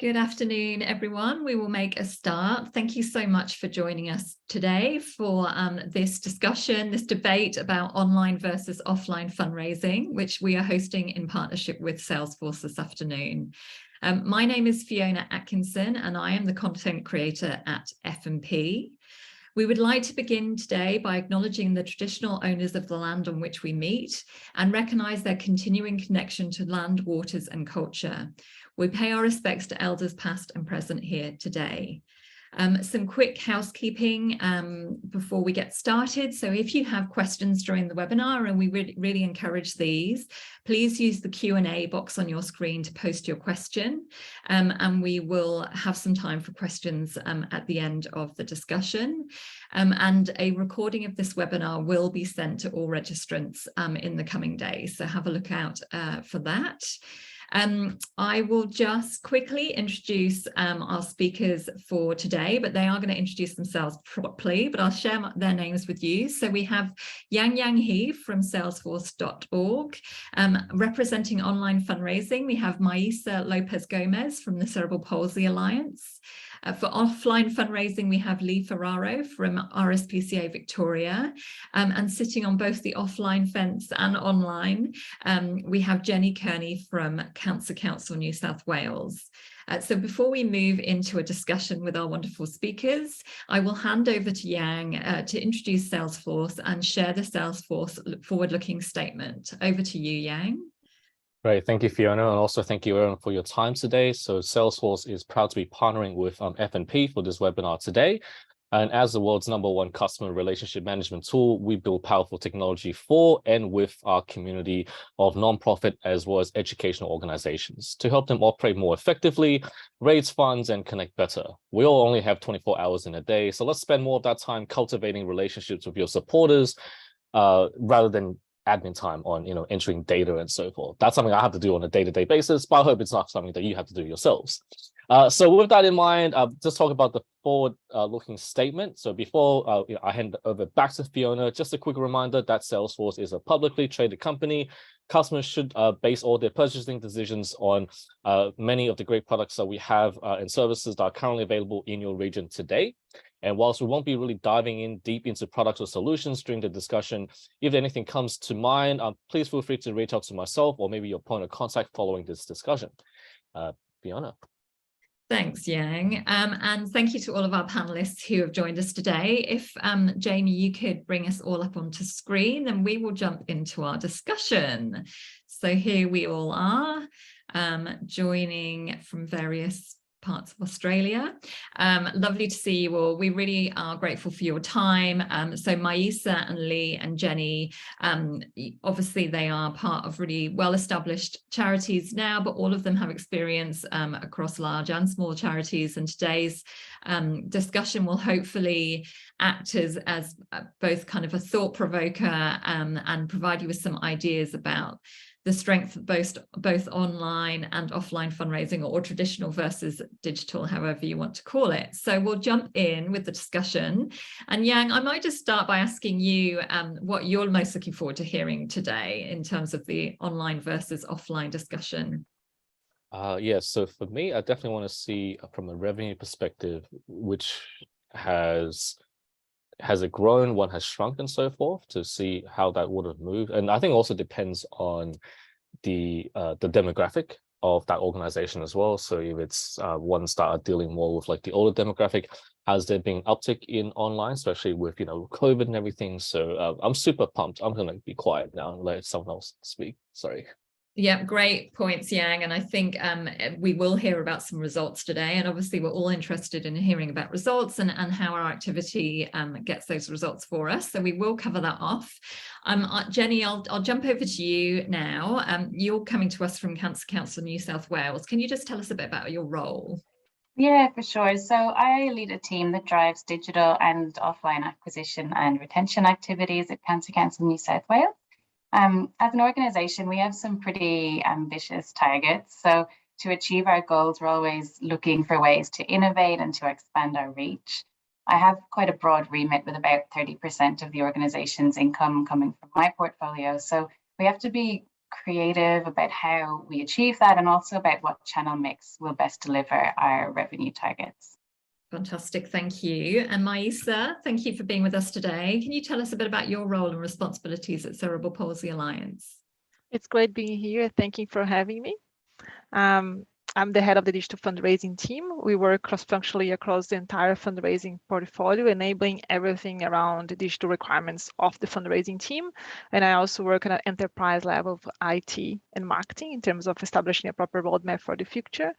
Good afternoon, everyone. We will make a start. Thank you so much for joining us today for this discussion, this debate about online versus offline fundraising, which we are hosting in partnership with Salesforce this afternoon. My name is Fiona Atkinson, and I am the content creator at F&P. We would like to begin today by acknowledging the traditional owners of the land on which we meet and recognise their continuing connection to land, waters and culture. We pay our respects to elders past and present here today. Some quick housekeeping before we get started. So if you have questions during the webinar, and we really encourage these, please use the Q&A box on your screen to post your question. And we will have some time for questions at the end of the discussion. And a recording of this webinar will be sent to all registrants in the coming days. So have a look out for that. I will just quickly introduce our speakers for today, but they are going to introduce themselves properly, but I'll share their names with you. So we have Yang He from Salesforce.org. Representing online fundraising, we have Maisa Lopes Gomes from the Cerebral Palsy Alliance. For offline fundraising, we have Ferraro from RSPCA Victoria, and sitting on both the offline fence and online, we have Kearney from Cancer Council New South Wales. So before we move into a discussion with our wonderful speakers, I will hand over to Yang to introduce Salesforce and share the Salesforce forward-looking statement. Over to you, Yang. Great, thank you, Fiona, and also thank you, everyone, for your time today. So Salesforce is proud to be partnering with F&P for this webinar today. And as the world's #1 customer relationship management tool, we build powerful technology for and with our community of nonprofit as well as educational organizations to help them operate more effectively, raise funds, and connect better. We all only have 24 hours in a day, so let's spend more of that time cultivating relationships with your supporters rather than admin time on entering data and so forth. That's something I have to do on a day-to-day basis, but I hope it's not something that you have to do yourselves. So with that in mind, just talk about the forward-looking statement. So before I hand over back to Fiona, just a quick reminder that Salesforce is a publicly traded company. Customers should base all their purchasing decisions on many of the great products that we have and services that are currently available in your region today. And whilst we won't be really diving in deep into products or solutions during the discussion, if anything comes to mind, please feel free to reach out to myself or maybe your point of contact following this discussion. Fiona. Thanks, Yang. And thank you to all of our panelists who have joined us today. If Jamie, you could bring us all up onto screen, then we will jump into our discussion. So here we all are, joining from various parts of Australia. Lovely to see you all. We really are grateful for your time. So Maisa and Lee and Jenny, obviously they are part of really well-established charities now, but all of them have experience across large and small charities. And today's discussion will hopefully act as both kind of a thought provoker and provide you with some ideas about the strength of both online and offline fundraising, or traditional versus digital, however you want to call it. So we'll jump in with the discussion. And Yang, I might just start by asking you what you're most looking forward to hearing today in terms of the online versus offline discussion. Yes, so for me, I definitely want to see from a revenue perspective, which has it grown, one has shrunk and so forth, to see how that would have moved. And I think also depends on the demographic of that organization as well. So if it's ones that are dealing more with like the older demographic, has there been uptick in online, especially with COVID and everything? So I'm super pumped. I'm gonna be quiet now and let someone else speak. Sorry. Yeah, great points, Yang. And I think we will hear about some results today. And obviously, we're all interested in hearing about results and how our activity gets those results for us. So we will cover that off. Jenny, I'll jump over to you now. You're coming to us from Cancer Council New South Wales. Can you just tell us a bit about your role? Yeah, for sure. So I lead a team that drives digital and offline acquisition and retention activities at Cancer Council New South Wales. As an organisation, we have some pretty ambitious targets. So to achieve our goals, we're always looking for ways to innovate and to expand our reach. I have quite a broad remit with about 30% of the organisation's income coming from my portfolio. So we have to be creative about how we achieve that, and also about what channel mix will best deliver our revenue targets. Fantastic, thank you. And Maisa, thank you for being with us today. Can you tell us a bit about your role and responsibilities at Cerebral Palsy Alliance? It's great being here. Thank you for having me. I'm the head of the digital fundraising team. We work cross-functionally across the entire fundraising portfolio, enabling everything around the digital requirements of the fundraising team. And I also work at an enterprise level of IT and marketing in terms of establishing a proper roadmap for the future.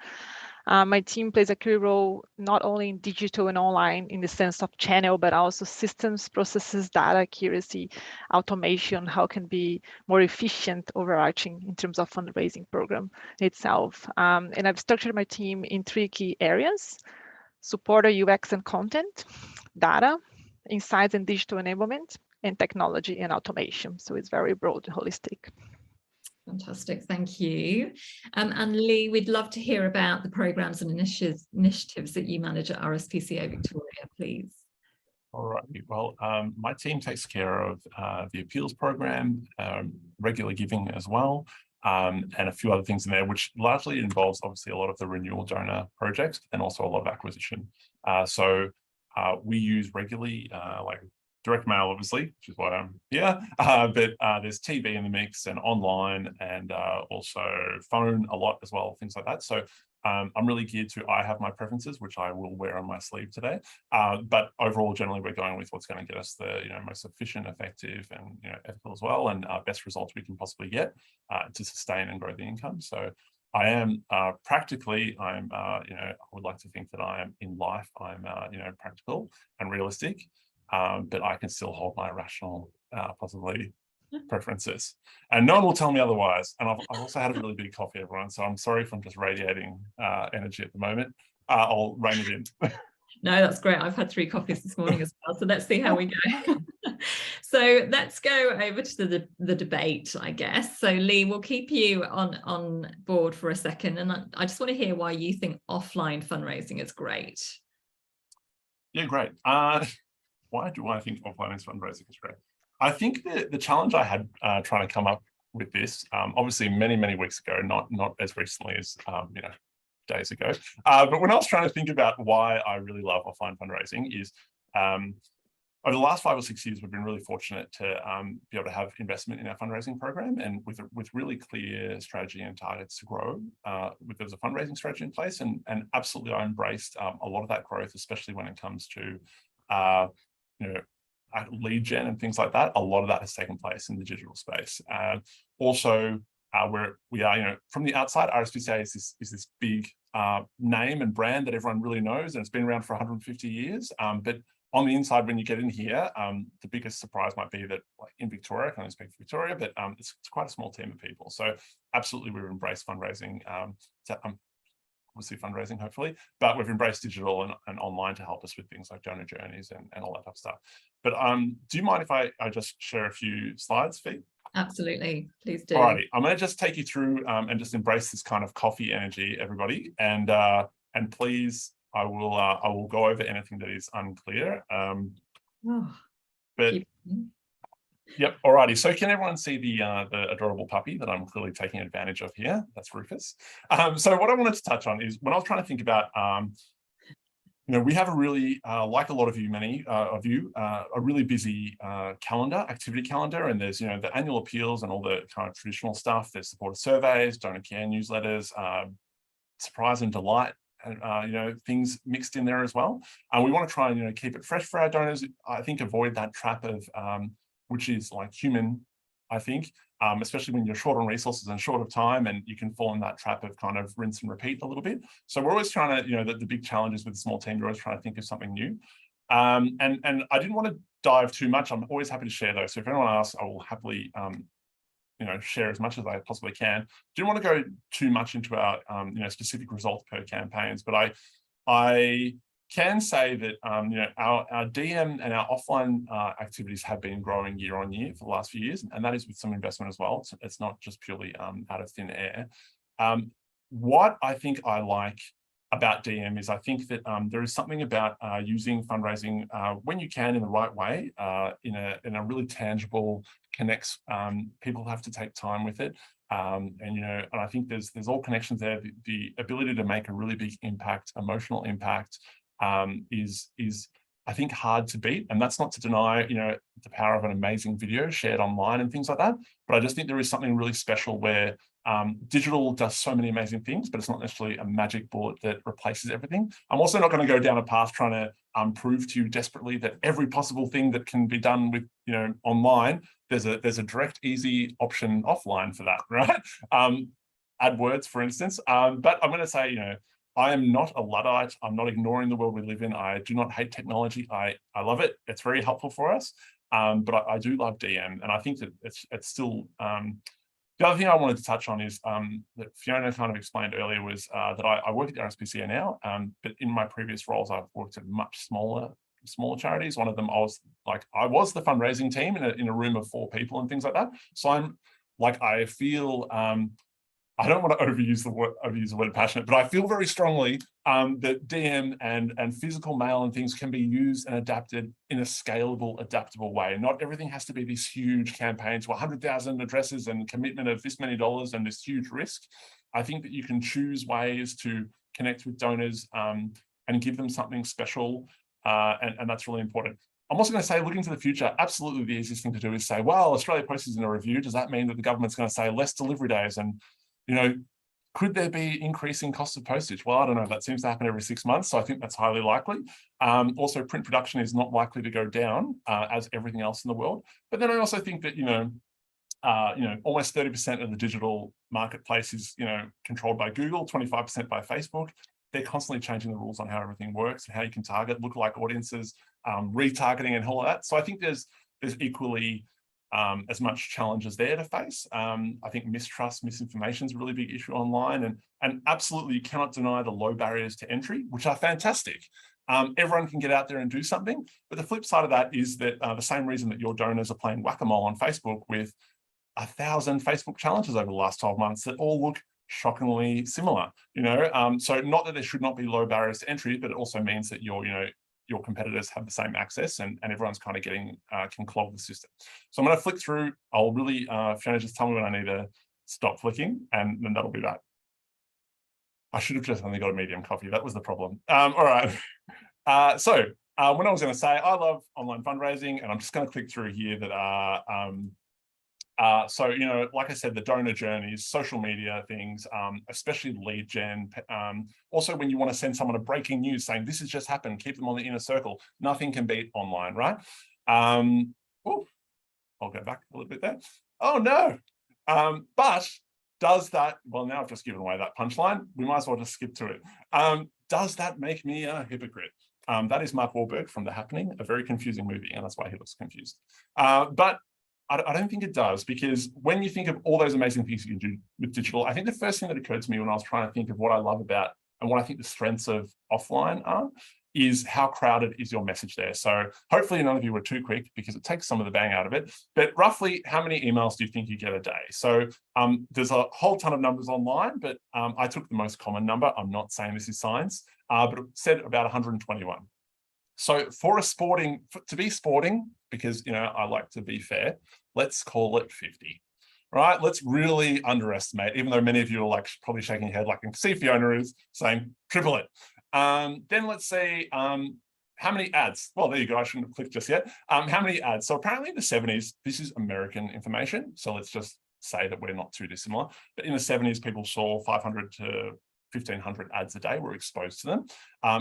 My team plays a key role not only in digital and online in the sense of channel, but also systems, processes, data accuracy, automation, how can be more efficient, overarching in terms of fundraising program itself. And I've structured my team in 3 key areas: support, UX and content, data, insights and digital enablement, and technology and automation. So it's very broad, holistic. Fantastic, thank you. And Lee, we'd love to hear about the programs and initiatives that you manage at RSPCA Victoria, please. All right. Well, my team takes care of the appeals program, regular giving as well, and a few other things in there, which largely involves obviously a lot of the renewal donor projects and also a lot of acquisition. So we use regularly like direct mail, obviously, which is why I'm here, but there's TV in the mix and online, and also phone a lot as well, things like that. So I'm really geared to, I have my preferences, which I will wear on my sleeve today. But overall, generally, we're going with what's going to get us the most efficient, effective, and ethical as well, and best results we can possibly get to sustain and grow the income. So I am practically, I would like to think that I am in life, I'm practical and realistic. But I can still hold my rational, possibly, preferences. And no one will tell me otherwise. And I've also had a really big coffee, everyone. So I'm sorry if I'm just radiating energy at the moment. I'll rein it in. No, that's great. I've had 3 coffees this morning as well. So let's see how we go. So let's go over to the debate, I guess. So Lee, we'll keep you on board for a second. And I just want to hear why you think offline fundraising is great. Yeah, great. Why do I think offline fundraising is great? I think the challenge I had trying to come up with this, obviously many weeks ago, not as recently as days ago, but when I was trying to think about why I really love offline fundraising is over the last 5 or 6 years, we've been really fortunate to be able to have investment in our fundraising program, and with really clear strategy and targets to grow. There's a fundraising strategy in place, and absolutely I embraced a lot of that growth, especially when it comes to lead gen and things like that. A lot of that has taken place in the digital space. Also, we are, from the outside, RSPCA is this big name and brand that everyone really knows, and it's been around for 150 years. But on the inside, when you get in here, the biggest surprise might be that, like in Victoria, I can only speak for Victoria, but it's quite a small team of people. So absolutely, we've embraced fundraising. Obviously fundraising, hopefully, but we've embraced digital and online to help us with things like donor journeys and all that type of stuff. But do you mind if I just share a few slides, Fee? Absolutely, please do. Alrighty, I'm going to just take you through and just embrace this kind of coffee energy, everybody, and please, I will go over anything that is unclear. But yep, alrighty. So can everyone see the adorable puppy that I'm clearly taking advantage of here? That's Rufus. So what I wanted to touch on is when I was trying to think about, we have a really, like a lot of you, many of you, a really busy activity calendar, and there's, the annual appeals and all the kind of traditional stuff. There's supporter surveys, donor care newsletters, surprise and delight, and things mixed in there as well. And we want to try and keep it fresh for our donors. I think avoid that trap of which is like human, I think, especially when you're short on resources and short of time, and you can fall in that trap of kind of rinse and repeat a little bit. So we're always trying to, the big challenges with a small team, you're always trying to think of something new. And I didn't want to dive too much. I'm always happy to share those. So if anyone asks, I will happily, share as much as I possibly can. Didn't want to go too much into our, specific results per campaigns, but I can say that our DM and our offline activities have been growing year on year for the last few years, and that is with some investment as well. So it's not just purely out of thin air. What I think I like about DM is I think that there is something about using fundraising when you can in the right way, in a really tangible, connects. People have to take time with it. And I think there's all connections there. The ability to make a really big impact, emotional impact, is I think hard to beat. And that's not to deny, the power of an amazing video shared online and things like that. But I just think there is something really special where digital does so many amazing things, but it's not necessarily a magic bullet that replaces everything. I'm also not going to go down a path trying to prove to you desperately that every possible thing that can be done with, online, there's a direct, easy option offline for that, right? AdWords, for instance. But I'm going to say, I am not a Luddite. I'm not ignoring the world we live in. I do not hate technology. I love it. It's very helpful for us. But I do love DM, and I think that it's still. The other thing I wanted to touch on is that Fiona kind of explained earlier was that I work at the RSPCA now, but in my previous roles, I've worked at much smaller charities. One of them, I was the fundraising team in a room of 4 people and things like that. So I feel. I don't want to overuse the word passionate, but I feel very strongly that DM and physical mail and things can be used and adapted in a scalable, adaptable way. Not everything has to be this huge campaign to 100,000 addresses and commitment of this many dollars and this huge risk. I think that you can choose ways to connect with donors and give them something special, and that's really important. I'm also going to say, looking to the future, absolutely the easiest thing to do is say, well, Australia Post is in a review. Does that mean that the government's going to say less delivery days? And could there be increasing costs of postage? Well, I don't know. That seems to happen every 6 months, so I think that's highly likely. Also, print production is not likely to go down as everything else in the world. But then I also think that almost 30% of the digital marketplace is controlled by Google, 25% by Facebook. They're constantly changing the rules on how everything works and how you can target lookalike audiences, retargeting, and all of that. So I think there's equally as much challenges there to face. I think misinformation is a really big issue online, and absolutely you cannot deny the low barriers to entry, which are fantastic. Everyone can get out there and do something, but the flip side of that is that the same reason that your donors are playing whack-a-mole on Facebook with 1,000 Facebook challenges over the last 12 months that all look shockingly similar. So not that there should not be low barriers to entry, but it also means that your competitors have the same access, and everyone's kind of can clog the system. So I'm going to flick through. I'll really, Fiona, just tell me when I need to stop flicking, and then that'll be that. I should have just only got a medium coffee. That was the problem. All right. So when I was going to say, I love online fundraising, and I'm just going to click through here that are, so, like I said, the donor journeys, social media things, especially lead gen. Also, when you want to send someone a breaking news saying this has just happened, keep them on the inner circle. Nothing can beat online, right? I'll go back a little bit there. Oh, no. But does that, well, now I've just given away that punchline. We might as well just skip to it. Does that make me a hypocrite? That is Mark Wahlberg from The Happening, a very confusing movie, and that's why he looks confused. But I don't think it does, because when you think of all those amazing things you can do with digital, I think the first thing that occurred to me when I was trying to think of what I love about and what I think the strengths of offline are is how crowded is your message there. So hopefully none of you were too quick, because it takes some of the bang out of it. But roughly, how many emails do you think you get a day? So there's a whole ton of numbers online, but I took the most common number. I'm not saying this is science, but it said about 121. So to be sporting, because I like to be fair, let's call it 50, right? Let's really underestimate, even though many of you are probably shaking your head, like I can see Fiona is saying triple it. Then let's say how many ads? Well, there you go. I shouldn't have clicked just yet. How many ads? So apparently in the 70s, this is American information. So let's just say that we're not too dissimilar. But in the 70s, people saw 500 to 1,500 ads a day were exposed to them.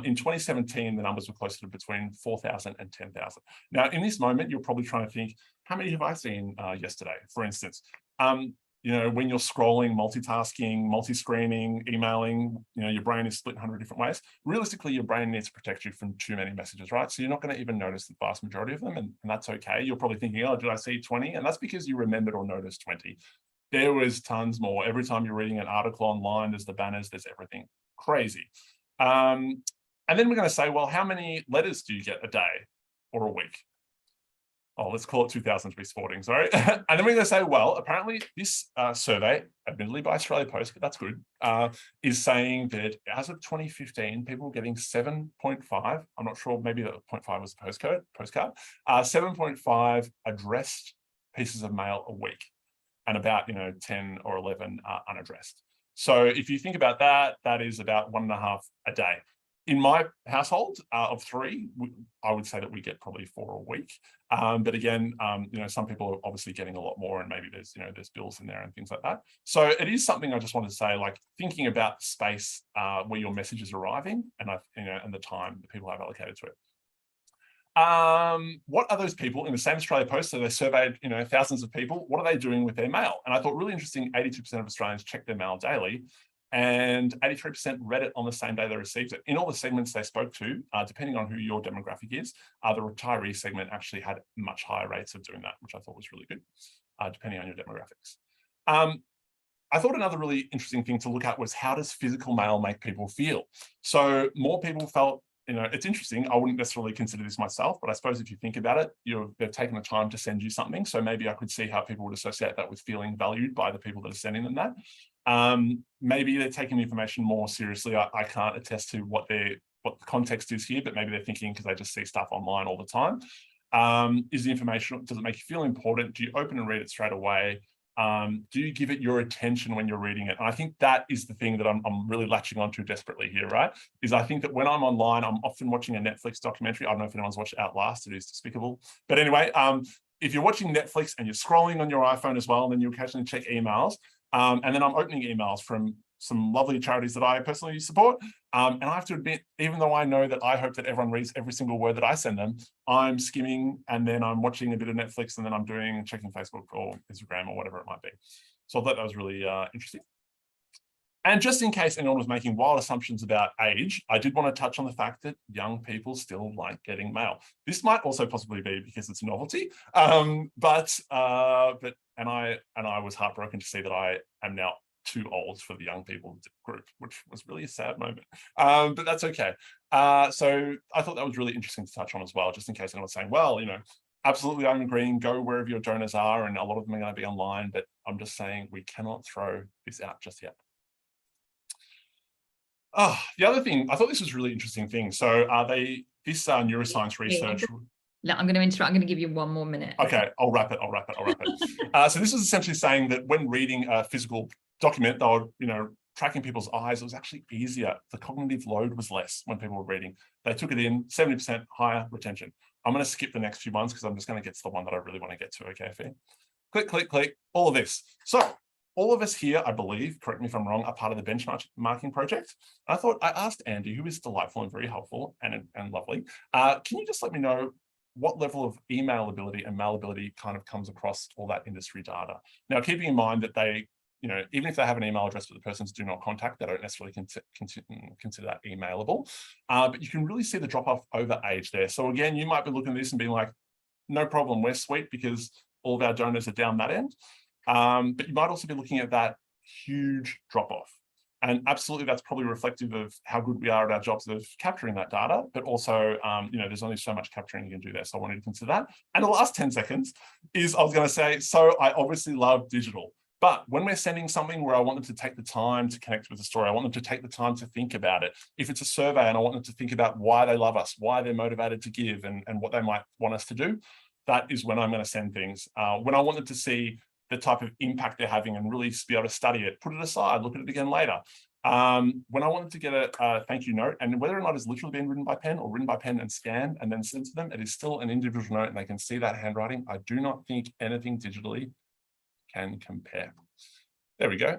In 2017, the numbers were closer to between 4,000 and 10,000. Now, in this moment, you're probably trying to think, how many have I seen yesterday, for instance? When you're scrolling, multitasking, multi-screening, emailing, your brain is split 100 different ways. Realistically, your brain needs to protect you from too many messages, right? So you're not going to even notice the vast majority of them, and that's okay. You're probably thinking, oh, did I see 20? And that's because you remembered or noticed 20. There was tons more. Every time you're reading an article online, there's the banners, there's everything. Crazy. And then we're going to say, well, how many letters do you get a day or a week? Oh, let's call it 2,000 to be sporting, sorry. And then we're going to say, well, apparently this survey, admittedly by Australia Post, but that's good, is saying that as of 2015, people were getting 7.5, I'm not sure, maybe the 0.5 was the postcard, 7.5 addressed pieces of mail a week. and about 10 or 11 are unaddressed. So if you think about that, that is about 1.5 a day. In my household of 3, I would say that we get probably 4 a week. But again, some people are obviously getting a lot more, and maybe there's bills in there and things like that. So it is something I just wanted to say, like thinking about the space where your message is arriving, and and the time that people have allocated to it. What are those people in the same Australia Post? So they surveyed, thousands of people. What are they doing with their mail? And I thought really interesting, 82% of Australians check their mail daily, and 83% read it on the same day they received it. In all the segments they spoke to, depending on who your demographic is, the retiree segment actually had much higher rates of doing that, which I thought was really good, depending on your demographics. I thought another really interesting thing to look at was, how does physical mail make people feel? So more people felt, it's interesting. I wouldn't necessarily consider this myself, but I suppose if you think about it, they've taken the time to send you something. So maybe I could see how people would associate that with feeling valued by the people that are sending them that. Maybe they're taking the information more seriously. I can't attest to what the context is here, but maybe they're thinking because they just see stuff online all the time. Is the information, does it make you feel important? Do you open and read it straight away? Do you give it your attention when you're reading it? And I think that is the thing that I'm really latching onto desperately here, right? Is I think that when I'm online, I'm often watching a Netflix documentary. I don't know if anyone's watched Outlast. It is despicable. But anyway, if you're watching Netflix and you're scrolling on your iPhone as well, and then you occasionally check emails, and then I'm opening emails from some lovely charities that I personally support. And I have to admit, even though I know that I hope that everyone reads every single word that I send them, I'm skimming, and then I'm watching a bit of Netflix, and then I'm checking Facebook or Instagram or whatever it might be. So I thought that was really interesting. And just in case anyone was making wild assumptions about age, I did want to touch on the fact that young people still like getting mail. This might also possibly be because it's a novelty, but I was heartbroken to see that I am now too old for the young people group, which was really a sad moment, but that's okay. So I thought that was really interesting to touch on as well, just in case anyone's saying, well, absolutely, I'm agreeing, go wherever your donors are, and a lot of them are going to be online, but I'm just saying we cannot throw this out just yet. The other thing, I thought this was a really interesting thing. So this neuroscience research. No, I'm going to interrupt. I'm going to give you 1 more minute. Okay, I'll wrap it. So this is essentially saying that when reading a physical document, they were, tracking people's eyes, it was actually easier. The cognitive load was less when people were reading. They took it in, 70% higher retention. I'm going to skip the next few ones because I'm just going to get to the one that I really want to get to, okay, Fee? Click, click, click, all of this. So all of us here, I believe, correct me if I'm wrong, are part of the benchmarking project. I thought I asked Andy, who is delightful and very helpful and lovely, can you just let me know what level of email ability and mail ability kind of comes across all that industry data? Now, keeping in mind that they, even if they have an email address but the person's do not contact, they don't necessarily consider that emailable. But you can really see the drop off over age there. So again, you might be looking at this and being like, no problem, we're sweet because all of our donors are down that end. But you might also be looking at that huge drop off. And absolutely, that's probably reflective of how good we are at our jobs of capturing that data, but also, there's only so much capturing you can do there. So I wanted to consider that. And the last 10 seconds is I was going to say, so I obviously love digital, but when we're sending something where I want them to take the time to connect with the story, I want them to take the time to think about it. If it's a survey and I want them to think about why they love us, why they're motivated to give, and what they might want us to do, that is when I'm going to send things. When I want them to see the type of impact they're having and really be able to study it, put it aside, look at it again later. When I wanted to get a thank you note, and whether or not it's literally been written by pen or written by pen and scanned and then sent to them, it is still an individual note and they can see that handwriting. I do not think anything digitally can compare. There we go.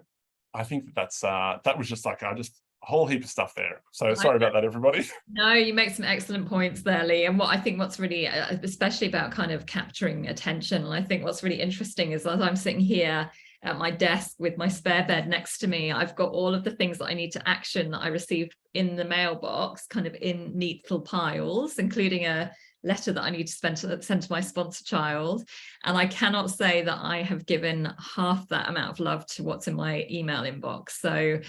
I think that was just like, a whole heap of stuff there. So sorry about that, everybody. No, you make some excellent points there, Lee. And what's really, especially about kind of capturing attention, and I think what's really interesting is, as I'm sitting here at my desk with my spare bed next to me, I've got all of the things that I need to action that I received in the mailbox, kind of in neat little piles, including a letter that I need to send to my sponsor child. And I cannot say that I have given half that amount of love to what's in my email inbox. So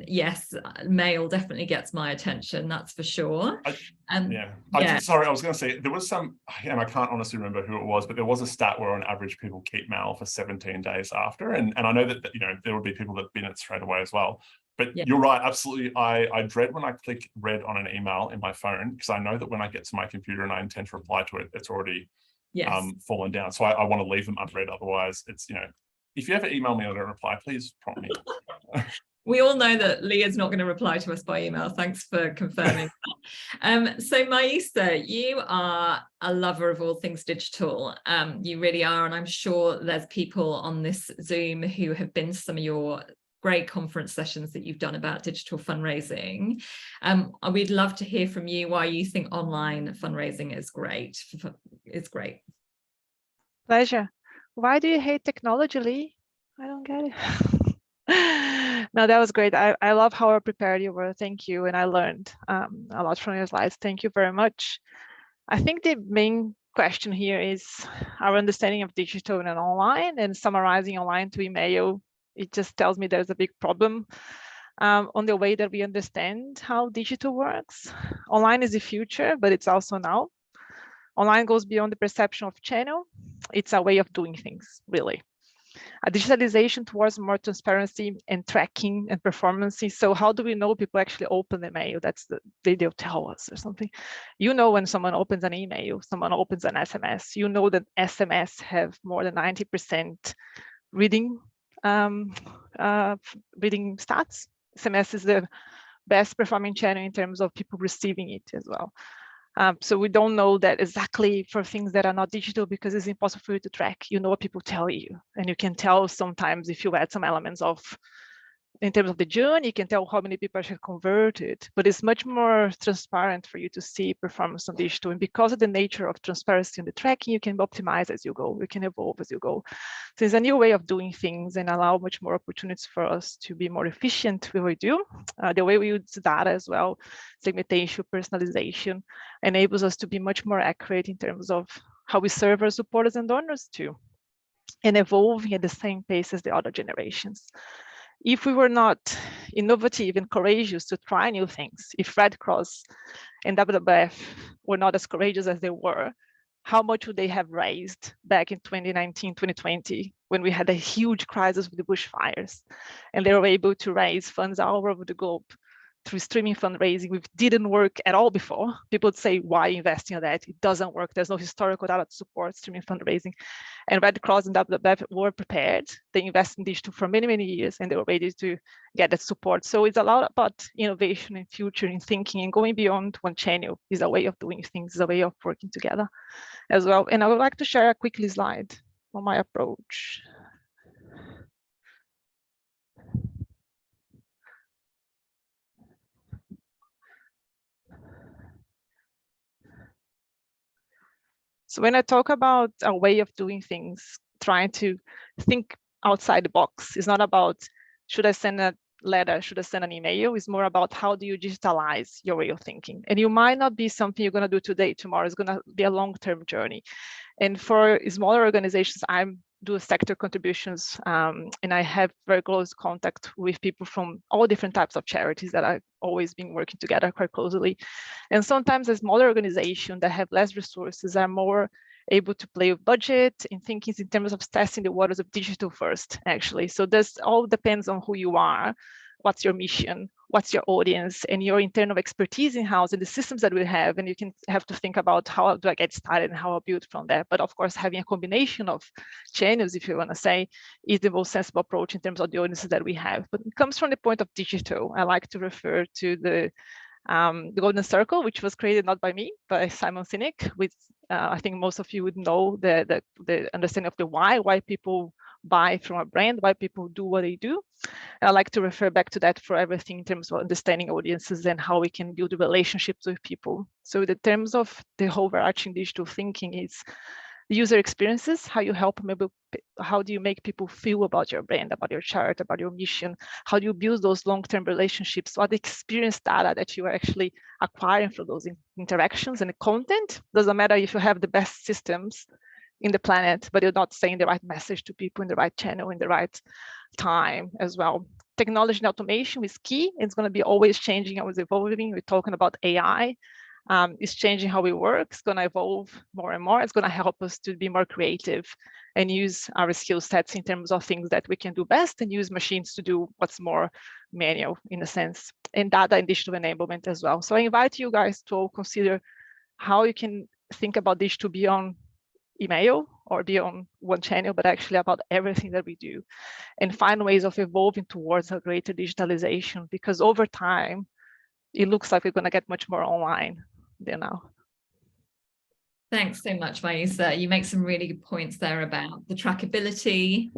yes, mail definitely gets my attention, that's for sure. Sorry, I was going to say, there was some, and I can't honestly remember who it was, but there was a stat where on average people keep mail for 17 days after. And I know that, there would be people that bin it straight away as well. But you're right, absolutely. I dread when I click read on an email in my phone, because I know that when I get to my computer and I intend to reply to it, it's already fallen down. So I want to leave them unread. Otherwise, it's, If you ever email me or don't reply, please prompt me. We all know that Leah's not going to reply to us by email. Thanks for confirming that. So Maisa, you are a lover of all things digital. You really are. And I'm sure there's people on this Zoom who have been to some of your great conference sessions that you've done about digital fundraising. We'd love to hear from you why you think online fundraising is great. Pleasure. Why do you hate technology, Lee? I don't get it. No, that was great. I love how prepared you were. Thank you. And I learned a lot from your slides. Thank you very much. I think the main question here is our understanding of digital and online, and summarizing online to email. It just tells me there's a big problem on the way that we understand how digital works. Online is the future, but it's also now. Online goes beyond the perception of channel. It's a way of doing things, really. A digitalization towards more transparency and tracking and performance. So how do we know people actually open the mail? That's they'll tell us or something. You know, when someone opens an email, someone opens an SMS, you know that SMS have more than 90% reading stats. SMS is the best performing channel in terms of people receiving it as well. So we don't know that exactly for things that are not digital, because it's impossible for you to track. You know what people tell you, and you can tell sometimes if you add some elements of, in terms of the journey, you can tell how many people actually converted, but it's much more transparent for you to see performance on digital. And because of the nature of transparency in the tracking, you can optimize as you go, you can evolve as you go. So it's a new way of doing things and allow much more opportunities for us to be more efficient with what we do. The way we use data as well, segmentation, personalization, enables us to be much more accurate in terms of how we serve our supporters and donors too, and evolving at the same pace as the other generations. If we were not innovative and courageous to try new things, if Red Cross and WWF were not as courageous as they were, how much would they have raised back in 2019, 2020, when we had a huge crisis with the bushfires? And they were able to raise funds all over the globe through streaming fundraising, which didn't work at all before. People would say, why investing in that? It doesn't work. There's no historical data to support streaming fundraising. And Red Cross and WWF were prepared. They invested in digital for many, many years, and they were ready to get that support. So it's a lot about innovation and future and thinking, and going beyond one channel is a way of doing things, is a way of working together as well. And I would like to share a quickly slide on my approach. So when I talk about a way of doing things, trying to think outside the box, it's not about, should I send a letter, should I send an email? It's more about how do you digitalize your way of thinking? And you might not be something you're going to do today, tomorrow. It's going to be a long-term journey. And for smaller organizations, I do sector contributions, and I have very close contact with people from all different types of charities that I've always been working together quite closely. And sometimes a smaller organization that have less resources are more able to play with budget and thinking in terms of testing the waters of digital first, actually. So this all depends on who you are, what's your mission, what's your audience, and your internal expertise in-house and the systems that we have. And you can have to think about how do I get started and how I build from there. But of course, having a combination of channels, if you want to say, is the most sensible approach in terms of the audiences that we have. But it comes from the point of digital. I like to refer to the Golden Circle, which was created not by me, by Simon Sinek, which I think most of you would know the understanding of the why people buy from a brand, why people do what they do. And I like to refer back to that for everything in terms of understanding audiences and how we can build relationships with people. So in terms of the overarching digital thinking is the user experiences, how you help them, how do you make people feel about your brand, about your charity, about your mission? How do you build those long-term relationships? What experience data that you are actually acquiring from those interactions and the content? Doesn't matter if you have the best systems in the planet, but you're not saying the right message to people in the right channel, in the right time as well. Technology and automation is key. It's going to be always changing, always evolving. We're talking about AI. It's changing how we work. It's going to evolve more and more. It's going to help us to be more creative and use our skill sets in terms of things that we can do best and use machines to do what's more manual in a sense, and data and digital enablement as well. So I invite you guys to all consider how you can think about digital beyond email or beyond one channel, but actually about everything that we do, and find ways of evolving towards a greater digitalization, because over time, it looks like we're going to get much more online than now. Thanks so much, Maisa. You make some really good points there about the trackability,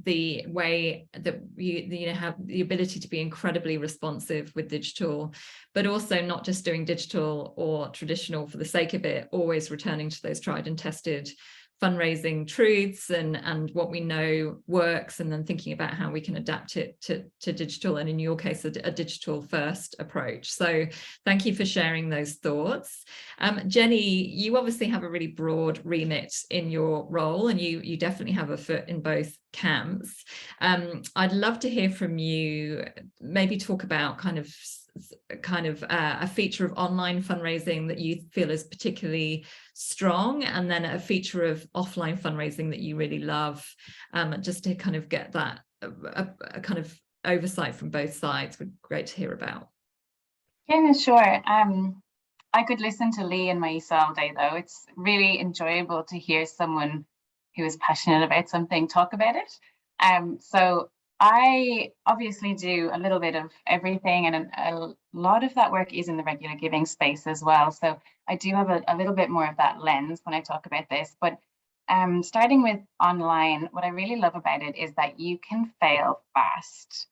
the way that you have the ability to be incredibly responsive with digital, but also not just doing digital or traditional for the sake of it, always returning to those tried and tested fundraising truths and what we know works, and then thinking about how we can adapt it to digital, and in your case a digital first approach. So thank you for sharing those thoughts. Jenny, you obviously have a really broad remit in your role, and you definitely have a foot in both camps. I'd love to hear from you, maybe talk about kind of a feature of online fundraising that you feel is particularly strong, and then a feature of offline fundraising that you really love, just to kind of get that a kind of oversight from both sides. Would be great to hear about. Yeah, sure. I could listen to Lee and Maisa all day, though. It's really enjoyable to hear someone who is passionate about something talk about it. So I obviously do a little bit of everything, and a lot of that work is in the regular giving space as well. So I do have a little bit more of that lens when I talk about this. But starting with online, what I really love about it is that you can fail fast.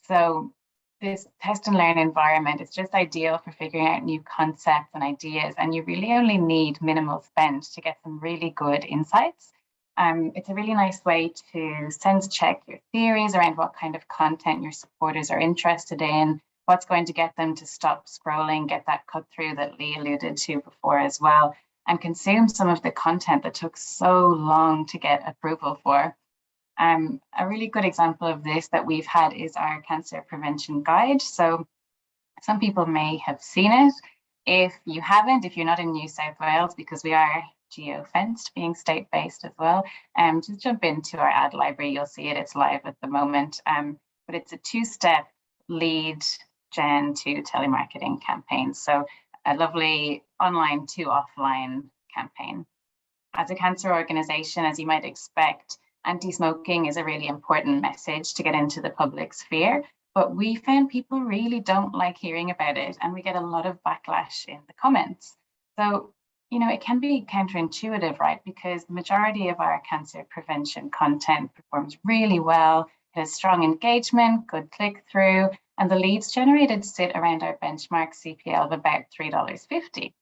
So this test and learn environment is just ideal for figuring out new concepts and ideas, and you really only need minimal spend to get some really good insights. It's a really nice way to sense check your theories around what kind of content your supporters are interested in, what's going to get them to stop scrolling, get that cut through that Lee alluded to before as well, and consume some of the content that took so long to get approval for. A really good example of this that we've had is our cancer prevention guide. So some people may have seen it. If you haven't, if you're not in New South Wales, because we are geo-fenced, being state-based as well, just jump into our ad library, you'll see it, it's live at the moment. But it's a two-step lead gen to telemarketing campaign. So a lovely online to offline campaign. As a cancer organization, as you might expect, anti-smoking is a really important message to get into the public sphere, but we found people really don't like hearing about it, and we get a lot of backlash in the comments. So, you know, it can be counterintuitive, right? Because the majority of our cancer prevention content performs really well. It has strong engagement, good click-through, and the leads generated sit around our benchmark CPL of about $3.50.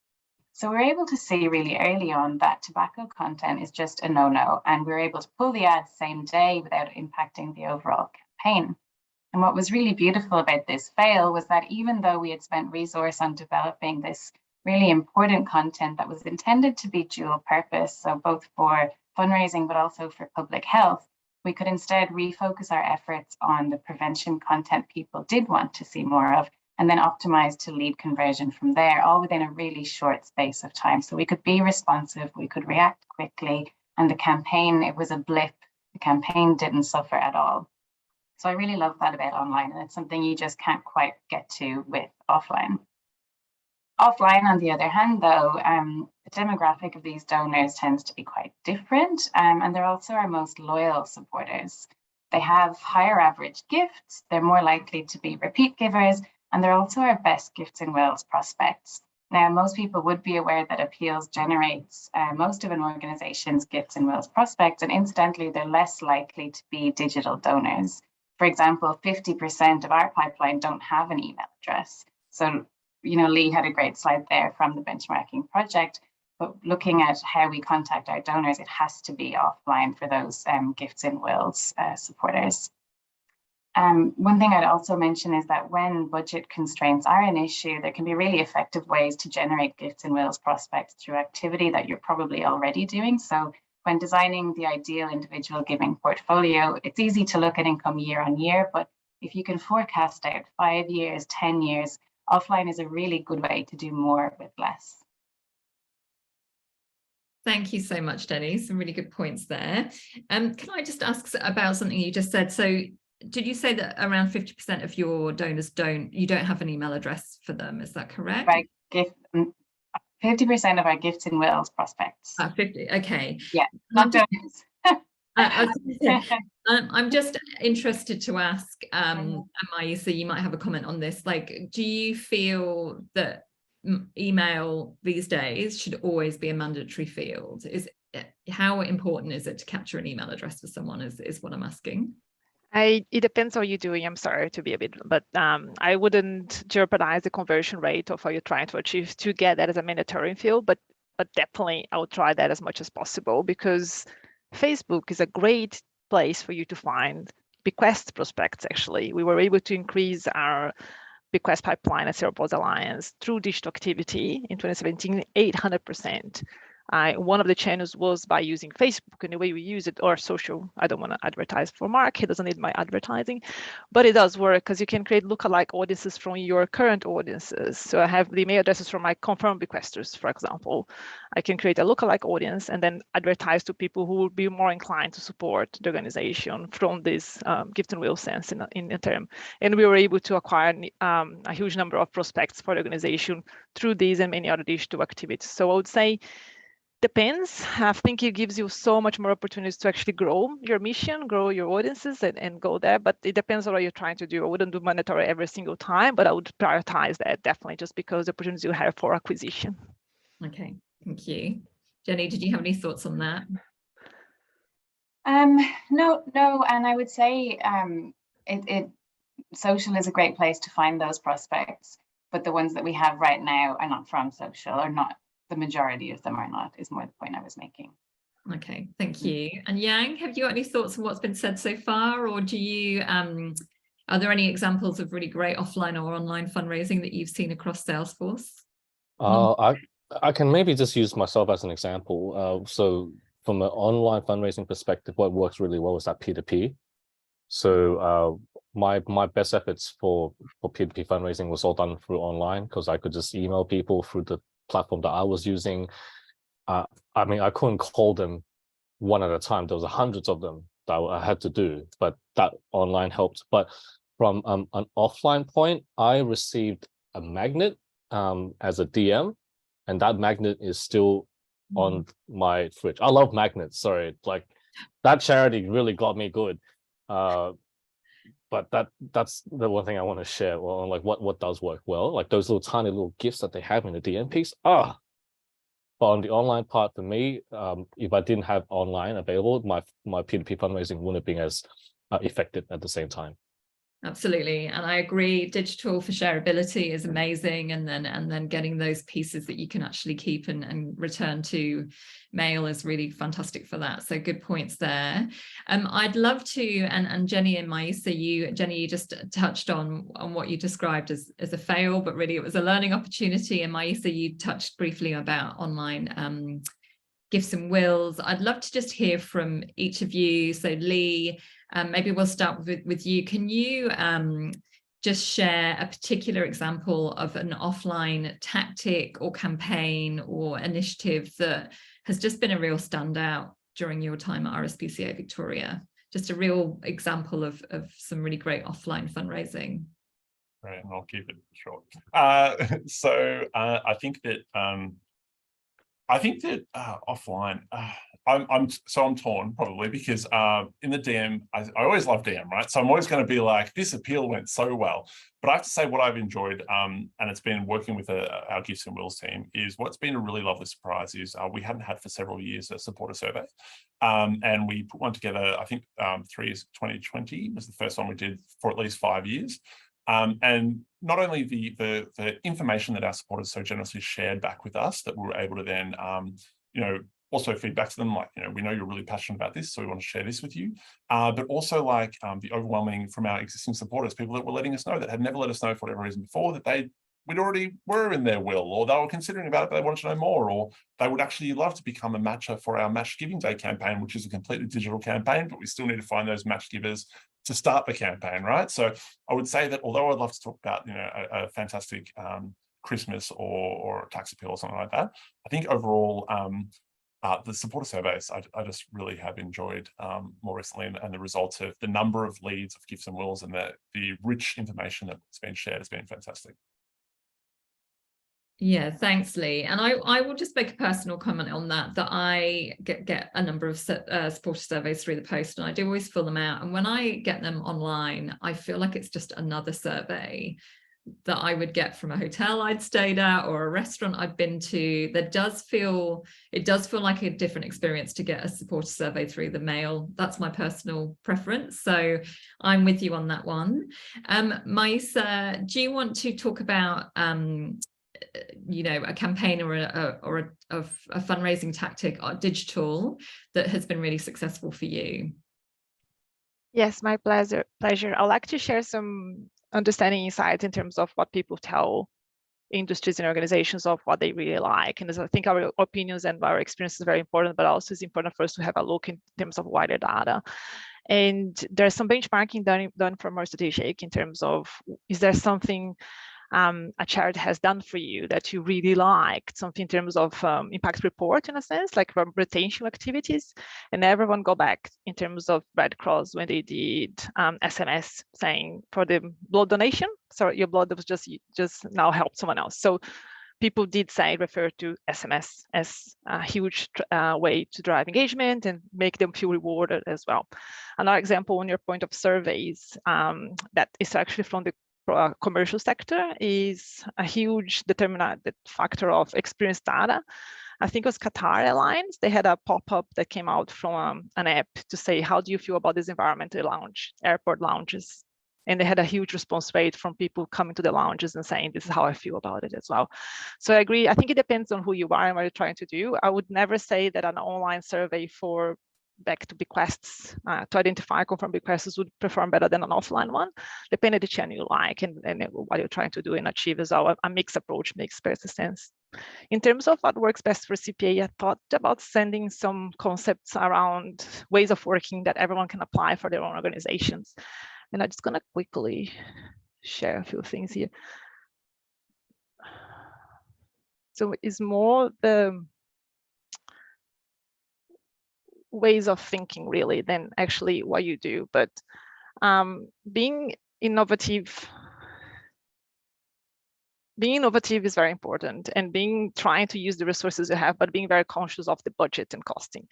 So we're able to see really early on that tobacco content is just a no-no, and we're able to pull the ad same day without impacting the overall campaign. And what was really beautiful about this fail was that even though we had spent resource on developing this really important content that was intended to be dual purpose, so both for fundraising but also for public health, we could instead refocus our efforts on the prevention content people did want to see more of, and then optimize to lead conversion from there, all within a really short space of time. So we could be responsive, we could react quickly, and the campaign, it was a blip. The campaign didn't suffer at all. So I really love that about online, and it's something you just can't quite get to with offline. Offline, on the other hand, though, the demographic of these donors tends to be quite different, and they're also our most loyal supporters. They have higher average gifts, they're more likely to be repeat givers, and they're also our best gifts in wills prospects. Now, most people would be aware that appeals generates most of an organization's gifts in wills prospects, and incidentally, they're less likely to be digital donors. For example, 50% of our pipeline don't have an email address. So, you know, Lee had a great slide there from the benchmarking project, but looking at how we contact our donors, it has to be offline for those gifts in wills supporters. One thing I'd also mention is that when budget constraints are an issue, there can be really effective ways to generate gifts in wills prospects through activity that you're probably already doing. So when designing the ideal individual giving portfolio, it's easy to look at income year on year, but if you can forecast out 5 years, 10 years, offline is a really good way to do more with less. Thank you so much, Jenny. Some really good points there. Can I just ask about something you just said? So did you say that around 50% of your donors you don't have an email address for them? Is that correct? Right. 50% of our gifts and wills prospects. 50, okay. Yeah, not donors. I'm just interested to ask, Maisa, you might have a comment on this. Like, do you feel that email these days should always be a mandatory field? How important is it to capture an email address for someone is what I'm asking. It depends what you're doing. I'm sorry to be a bit, but I wouldn't jeopardize the conversion rate of what you're trying to achieve to get that as a mandatory field, but definitely I would try that as much as possible, because Facebook is a great place for you to find bequest prospects. Actually, we were able to increase our bequest pipeline at Cerebral Alliance through digital activity in 2017, 800%. One of the channels was by using Facebook, and the way we use it, or social. I don't want to advertise for Mark. He doesn't need my advertising, but it does work because you can create lookalike audiences from your current audiences. So I have the email addresses from my confirmed bequesters, for example. I can create a lookalike audience and then advertise to people who would be more inclined to support the organization from this gift and will sense in a term. And we were able to acquire a huge number of prospects for the organization through these and many other digital activities. So I would say, depends. I think it gives you so much more opportunities to actually grow your mission, grow your audiences, and go there. But it depends on what you're trying to do. I wouldn't do mandatory every single time, but I would prioritize that definitely, just because the opportunities you have for acquisition. Okay, thank you. Jenny, did you have any thoughts on that? No, and I would say social is a great place to find those prospects, but the ones that we have right now are not from social, or not. The majority of them are not, is more the point I was making. Okay, thank you. And Yang, have you got any thoughts on what's been said so far, or do you are there any examples of really great offline or online fundraising that you've seen across Salesforce? I can maybe just use myself as an example. So from an online fundraising perspective, what works really well is that P2P. So my best efforts for P2P fundraising was all done through online, because I could just email people through the platform that I was using. I mean, I couldn't call them one at a time. There was hundreds of them that I had to do, but that online helped. But from an offline point, I received a magnet as a DM, and that magnet is still on my fridge. I love magnets. Sorry, like that charity really got me good. But that's the one thing I want to share. Well, like what does work well, like those little tiny little gifts that they have in the DM piece. But on the online part, for me, if I didn't have online available, my P2P fundraising wouldn't have been as effective at the same time. Absolutely, and I agree. Digital for shareability is amazing, and then getting those pieces that you can actually keep and return to mail is really fantastic for that. So good points there. I'd love to, and Jenny and Maisa, Jenny, you just touched on what you described as a fail, but really it was a learning opportunity. And Maisa, you touched briefly about online gifts and wills. I'd love to just hear from each of you. So Lee, maybe we'll start with you. Can you just share a particular example of an offline tactic or campaign or initiative that has just been a real standout during your time at RSPCA Victoria? Just a real example of some really great offline fundraising. Right, and I'll keep it short. I think that offline, I'm torn probably, because in the DM, I always love DM, right? So I'm always going to be like, this appeal went so well. But I have to say, what I've enjoyed, and it's been working with our Gifts and Wills team, is what's been a really lovely surprise is we hadn't had for several years a supporter survey. And we put one together, I think 2020 was the first one we did for at least 5 years. And not only the information that our supporters so generously shared back with us, that we were able to then, also feedback to them, like, we know you're really passionate about this, so we want to share this with you. But also like the overwhelming from our existing supporters, people that were letting us know that had never let us know for whatever reason before, that we'd already were in their will, or they were considering about it, but they wanted to know more, or they would actually love to become a matcher for our Match Giving Day campaign, which is a completely digital campaign, but we still need to find those match givers to start the campaign, right? So I would say that although I'd love to talk about, a fantastic Christmas or tax appeal or something like that, I think overall, the supporter surveys, I just really have enjoyed more recently, and the results of the number of leads of gifts and wills and the rich information that's been shared has been fantastic. Yeah, thanks, Lee. And I will just make a personal comment on that I get a number of supporter surveys through the post, and I do always fill them out. And when I get them online, I feel like it's just another survey that I would get from a hotel I'd stayed at or a restaurant I'd been to. It does feel like a different experience to get a supporter survey through the mail. That's my personal preference. So I'm with you on that one. Maisa, do you want to talk about a campaign or a fundraising tactic or digital that has been really successful for you? Yes, my pleasure. I'd like to share some understanding insights in terms of what people tell industries and organizations of what they really like. And I think our opinions and our experience is very important, but also it's important for us to have a look in terms of wider data. And there's some benchmarking done from our strategic in terms of, is there something a charity has done for you that you really liked, something in terms of impact report, in a sense, like retention activities. And everyone go back in terms of Red Cross when they did SMS saying for the blood donation, so your blood was just now helped someone else. So people did say refer to SMS as a huge way to drive engagement and make them feel rewarded as well. Another example on your point of surveys that is actually from the commercial sector is a huge determinant factor of experience data. I think it was Qatar Airlines. They had a pop-up that came out from an app to say, how do you feel about this environmental lounge, airport lounges? And they had a huge response rate from people coming to the lounges and saying, this is how I feel about it as well. So I agree. I think it depends on who you are and what you're trying to do. I would never say that an online survey for back to bequests to identify confirmed bequests would perform better than an offline one, depending on the channel you like and what you're trying to do and achieve as well. A mixed approach makes better sense. In terms of what works best for CPA, I thought about sending some concepts around ways of working that everyone can apply for their own organizations. And I'm just going to quickly share a few things here. So it's more the ways of thinking really than actually what you do, but being innovative is very important, and trying to use the resources you have, but being very conscious of the budget and costing.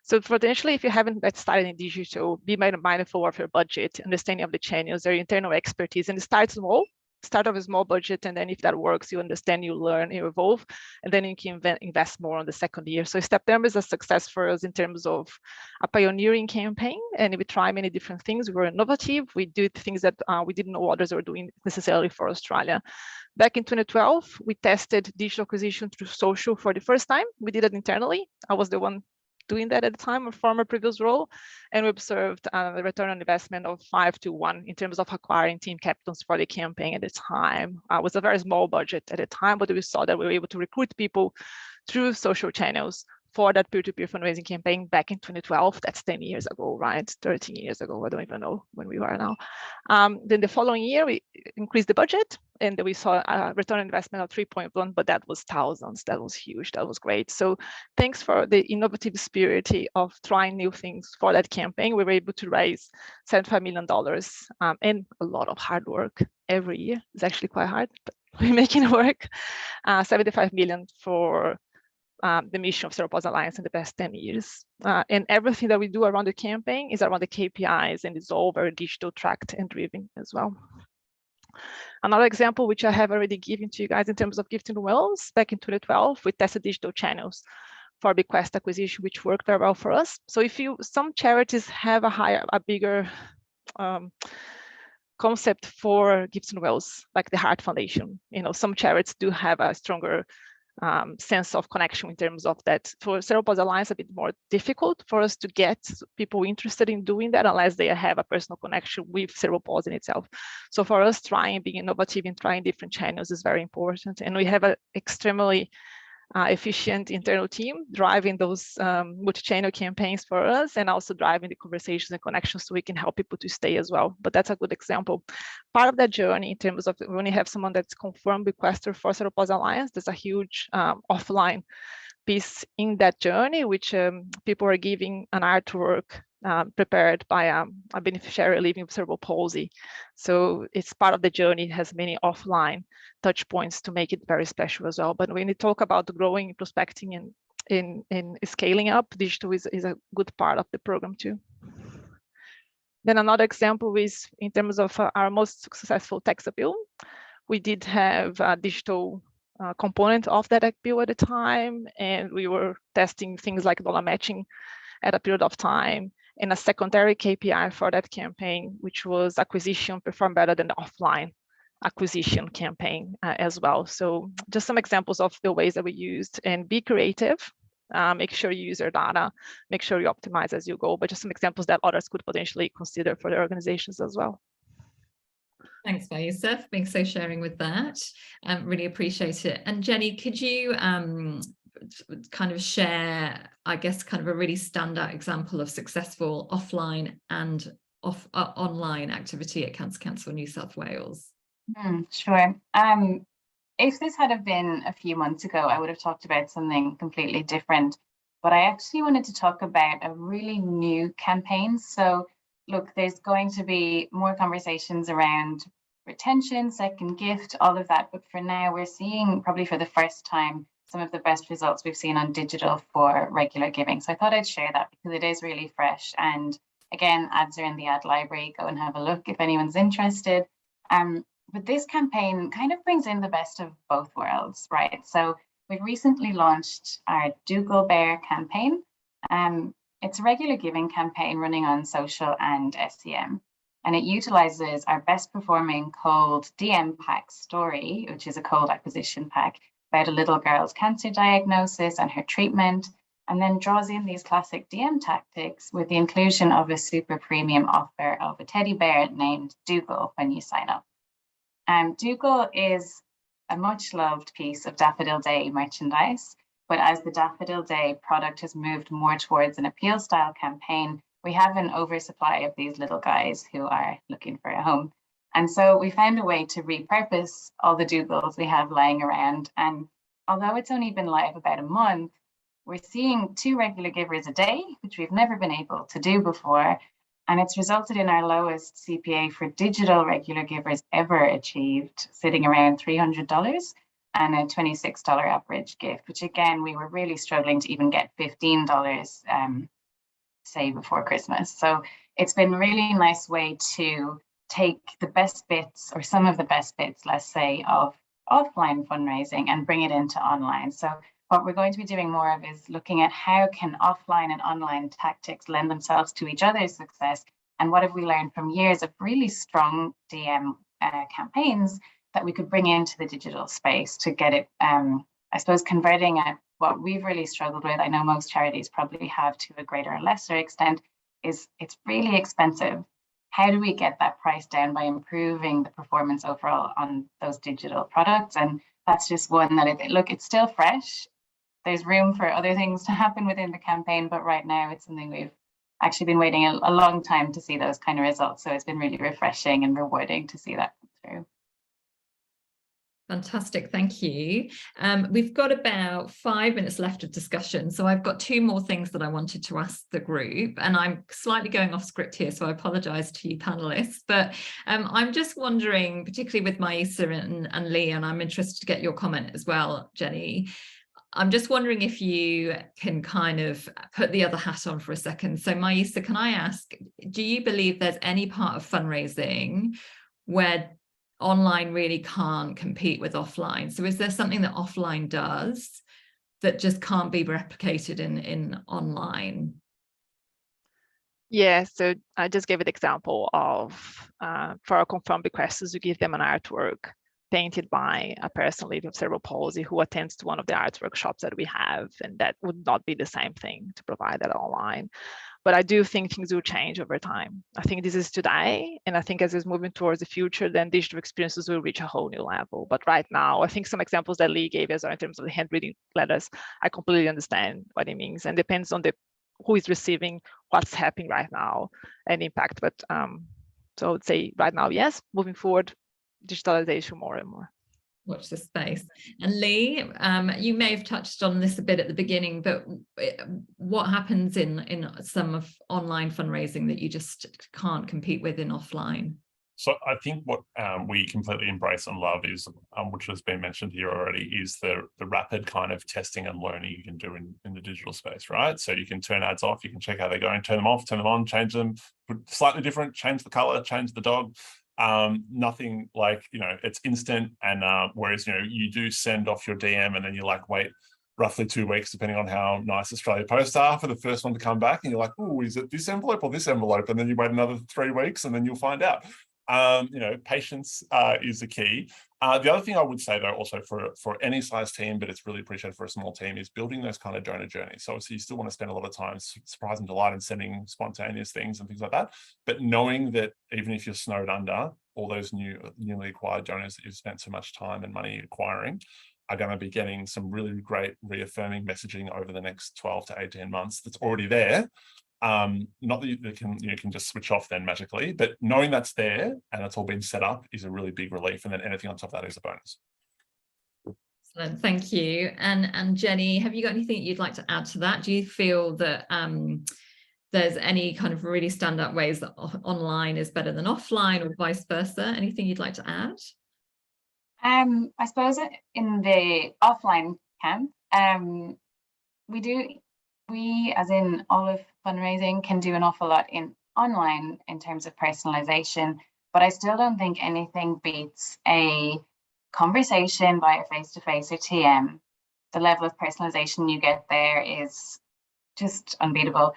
So potentially, if you haven't started in digital, be mindful of your budget, understanding of the channels, their internal expertise, and start small. Start off with a small budget, and then if that works, you understand, you learn, you evolve, and then you can invest more on the second year. So September is a success for us in terms of a pioneering campaign, and we try many different things. We were innovative. We did things that we didn't know others were doing necessarily for Australia. Back in 2012, we tested digital acquisition through social for the first time. We did it internally. I was the one doing that at the time, a former previous role, and we observed a return on investment of 5 to 1 in terms of acquiring team captains for the campaign at the time. It was a very small budget at the time, but we saw that we were able to recruit people through social channels for that peer-to-peer fundraising campaign back in 2012. That's 10 years ago, right? 13 years ago. I don't even know when we are now. Then the following year, we increased the budget, and we saw a return on investment of 3.1, but that was thousands. That was huge. That was great. So thanks for the innovative spirit of trying new things for that campaign. We were able to raise $75 million and a lot of hard work every year. It's actually quite hard, but we're making it work. 75 million for the mission of Cerebral Alliance in the past 10 years. And everything that we do around the campaign is around the KPIs, and it's all very digital tracked and driven as well. Another example, which I have already given to you guys in terms of gifting wells, back in 2012, we tested digital channels for bequest acquisition, which worked very well for us. So some charities have a bigger concept for gifts and wells, like the Heart Foundation. Some charities do have a stronger sense of connection in terms of that. For Cerebral Alliance, a bit more difficult for us to get people interested in doing that unless they have a personal connection with Cerebral in itself. So for us, being innovative and trying different channels is very important. And we have an extremely efficient internal team driving those multi-channel campaigns for us, and also driving the conversations and connections so we can help people to stay as well. But that's a good example. Part of that journey in terms of when you have someone that's confirmed requester for Cerebral Alliance, there's a huge offline piece in that journey, which people are giving an artwork prepared by a beneficiary living with cerebral palsy. So it's part of the journey. It has many offline touch points to make it very special as well. But when you talk about growing, prospecting, and in scaling up, digital is a good part of the program too. Then another example is in terms of our most successful tax appeal. We did have a digital component of that appeal at the time, and we were testing things like dollar matching at a period of time, and a secondary KPI for that campaign, which was acquisition performed better than the offline acquisition campaign as well. So just some examples of the ways that we used, and be creative. Make sure you use your data, make sure you optimize as you go, but just some examples that others could potentially consider for their organizations as well. Thanks, Maisa, for being so sharing with that. Really appreciate it. And Jenny, could you kind of share, I guess, kind of a really standout example of successful offline and online activity at Cancer Council New South Wales? Sure. If this had been a few months ago, I would have talked about something completely different, but I actually wanted to talk about a really new campaign. So look, there's going to be more conversations around retention, second gift, all of that. But for now, we're seeing probably for the first time some of the best results we've seen on digital for regular giving. So I thought I'd share that because it is really fresh. And again, ads are in the ad library. Go and have a look if anyone's interested. But this campaign kind of brings in the best of both worlds, right? So we've recently launched our Dougal Bear campaign. It's a regular giving campaign running on social and SEM, and it utilizes our best performing cold DM pack story, which is a cold acquisition pack about a little girl's cancer diagnosis and her treatment, and then draws in these classic DM tactics with the inclusion of a super premium offer of a teddy bear named Dougal when you sign up. Dougal is a much loved piece of Daffodil Day merchandise, but as the Daffodil Day product has moved more towards an appeal style campaign, we have an oversupply of these little guys who are looking for a home. And so we found a way to repurpose all the Dougals we have lying around. And although it's only been live about a month, we're seeing 2 regular givers a day, which we've never been able to do before. And it's resulted in our lowest CPA for digital regular givers ever achieved, sitting around $300 and a $26 average gift, which again, we were really struggling to even get $15, say before Christmas. So it's been a really nice way to take the best bits, or some of the best bits, let's say, of offline fundraising and bring it into online. So what we're going to be doing more of is looking at how can offline and online tactics lend themselves to each other's success, and what have we learned from years of really strong DM campaigns that we could bring into the digital space to get it, I suppose, converting at what we've really struggled with. I know most charities probably have to a greater or lesser extent, is it's really expensive. How do we get that price down by improving the performance overall on those digital products? And that's just one that, look, it's still fresh. There's room for other things to happen within the campaign, but right now it's something we've actually been waiting a long time to see those kind of results. So it's been really refreshing and rewarding to see that come through. Fantastic, thank you. We've got about 5 minutes left of discussion, so I've got 2 more things that I wanted to ask the group, and I'm slightly going off script here, so I apologise to you panelists, but I'm just wondering, particularly with Maisa and Lee, and I'm interested to get your comment as well, Jenny. I'm just wondering if you can kind of put the other hat on for a second. So Maisa, can I ask, do you believe there's any part of fundraising where online really can't compete with offline? So is there something that offline does that just can't be replicated in online? Yeah, so I just gave an example of for our confirmed requesters, we give them an artwork painted by a person living with cerebral palsy who attends to one of the arts workshops that we have, and that would not be the same thing to provide that online. But I do think things will change over time. I think this is today, and I think as it's moving towards the future, then digital experiences will reach a whole new level. But right now, I think some examples that Lee gave us are in terms of the handwritten letters. I completely understand what it means, and depends on who is receiving, what's happening right now, and impact. But so I would say right now, yes. Moving forward, digitalization more and more. Watch this space. And Lee, you may have touched on this a bit at the beginning, but what happens in some of online fundraising that you just can't compete with in offline? So I think what we completely embrace and love is, which has been mentioned here already, is the rapid kind of testing and learning you can do in the digital space, right? So you can turn ads off, you can check how they're going, turn them off, turn them on, change them, slightly different, change the color, change the dog. Nothing like, it's instant. And whereas, you do send off your DM and then you like wait roughly 2 weeks, depending on how nice Australia Post are, for the first one to come back. And you're like, oh, is it this envelope or this envelope? And then you wait another 3 weeks and then you'll find out. Patience is the key. The other thing I would say, though, also for any size team, but it's really appreciated for a small team, is building those kind of donor journeys. So obviously you still want to spend a lot of time surprise and delight and sending spontaneous things and things like that. But knowing that even if you're snowed under, all those newly acquired donors that you've spent so much time and money acquiring are going to be getting some really great reaffirming messaging over the next 12 to 18 months that's already there. Not that you can just switch off then magically, but knowing that's there and it's all been set up is a really big relief. And then anything on top of that is a bonus. Excellent, thank you. And Jenny, have you got anything you'd like to add to that? Do you feel that there's any kind of really standout ways that online is better than offline, or vice versa? Anything you'd like to add? I suppose in the offline camp, we, as in all of fundraising, can do an awful lot in online in terms of personalization, but I still don't think anything beats a conversation via face-to-face or TM. The level of personalization you get there is just unbeatable.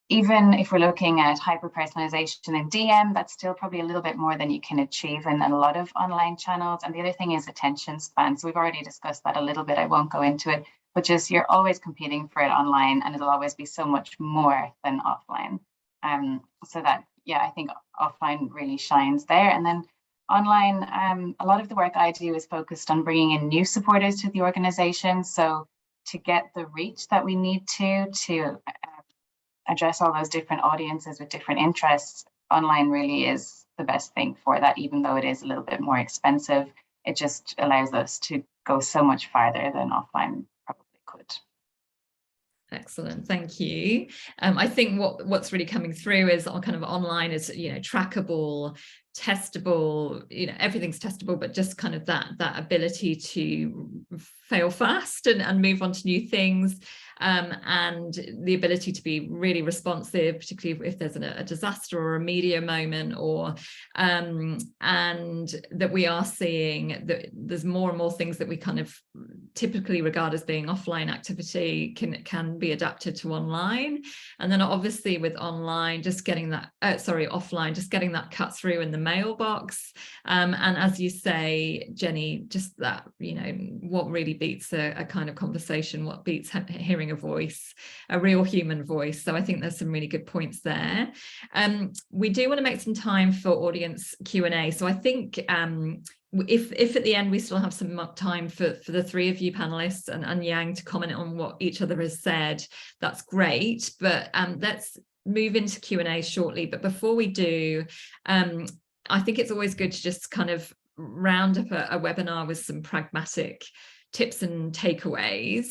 Even if we're looking at hyper-personalization in DM, that's still probably a little bit more than you can achieve in a lot of online channels. And the other thing is attention span. So we've already discussed that a little bit. I won't go into it, but just you're always competing for it online, and it'll always be so much more than offline. So that, yeah, I think offline really shines there. And then online, a lot of the work I do is focused on bringing in new supporters to the organization. So to get the reach that we need to address all those different audiences with different interests, online really is the best thing for that. Even though it is a little bit more expensive, it just allows us to go so much farther than offline probably could. Excellent, thank you. I think what's really coming through is kind of online is, trackable, testable, everything's testable, but just kind of that ability to fail fast and move on to new things. And the ability to be really responsive, particularly if there's a disaster or a media moment, or and that we are seeing that there's more and more things that we kind of typically regard as being offline activity can be adapted to online. And then obviously with online, just getting that offline, just getting that cut through in the mailbox. And as you say, Jenny, just that, what really beats a kind of conversation, what beats hearing a voice, a real human voice. So I think there's some really good points there. We do want to make some time for audience Q&A. So I think if at the end we still have some time for the three of you panelists and Yang to comment on what each other has said, that's great. But let's move into Q&A shortly. But before we do, I think it's always good to just kind of round up a webinar with some pragmatic tips and takeaways.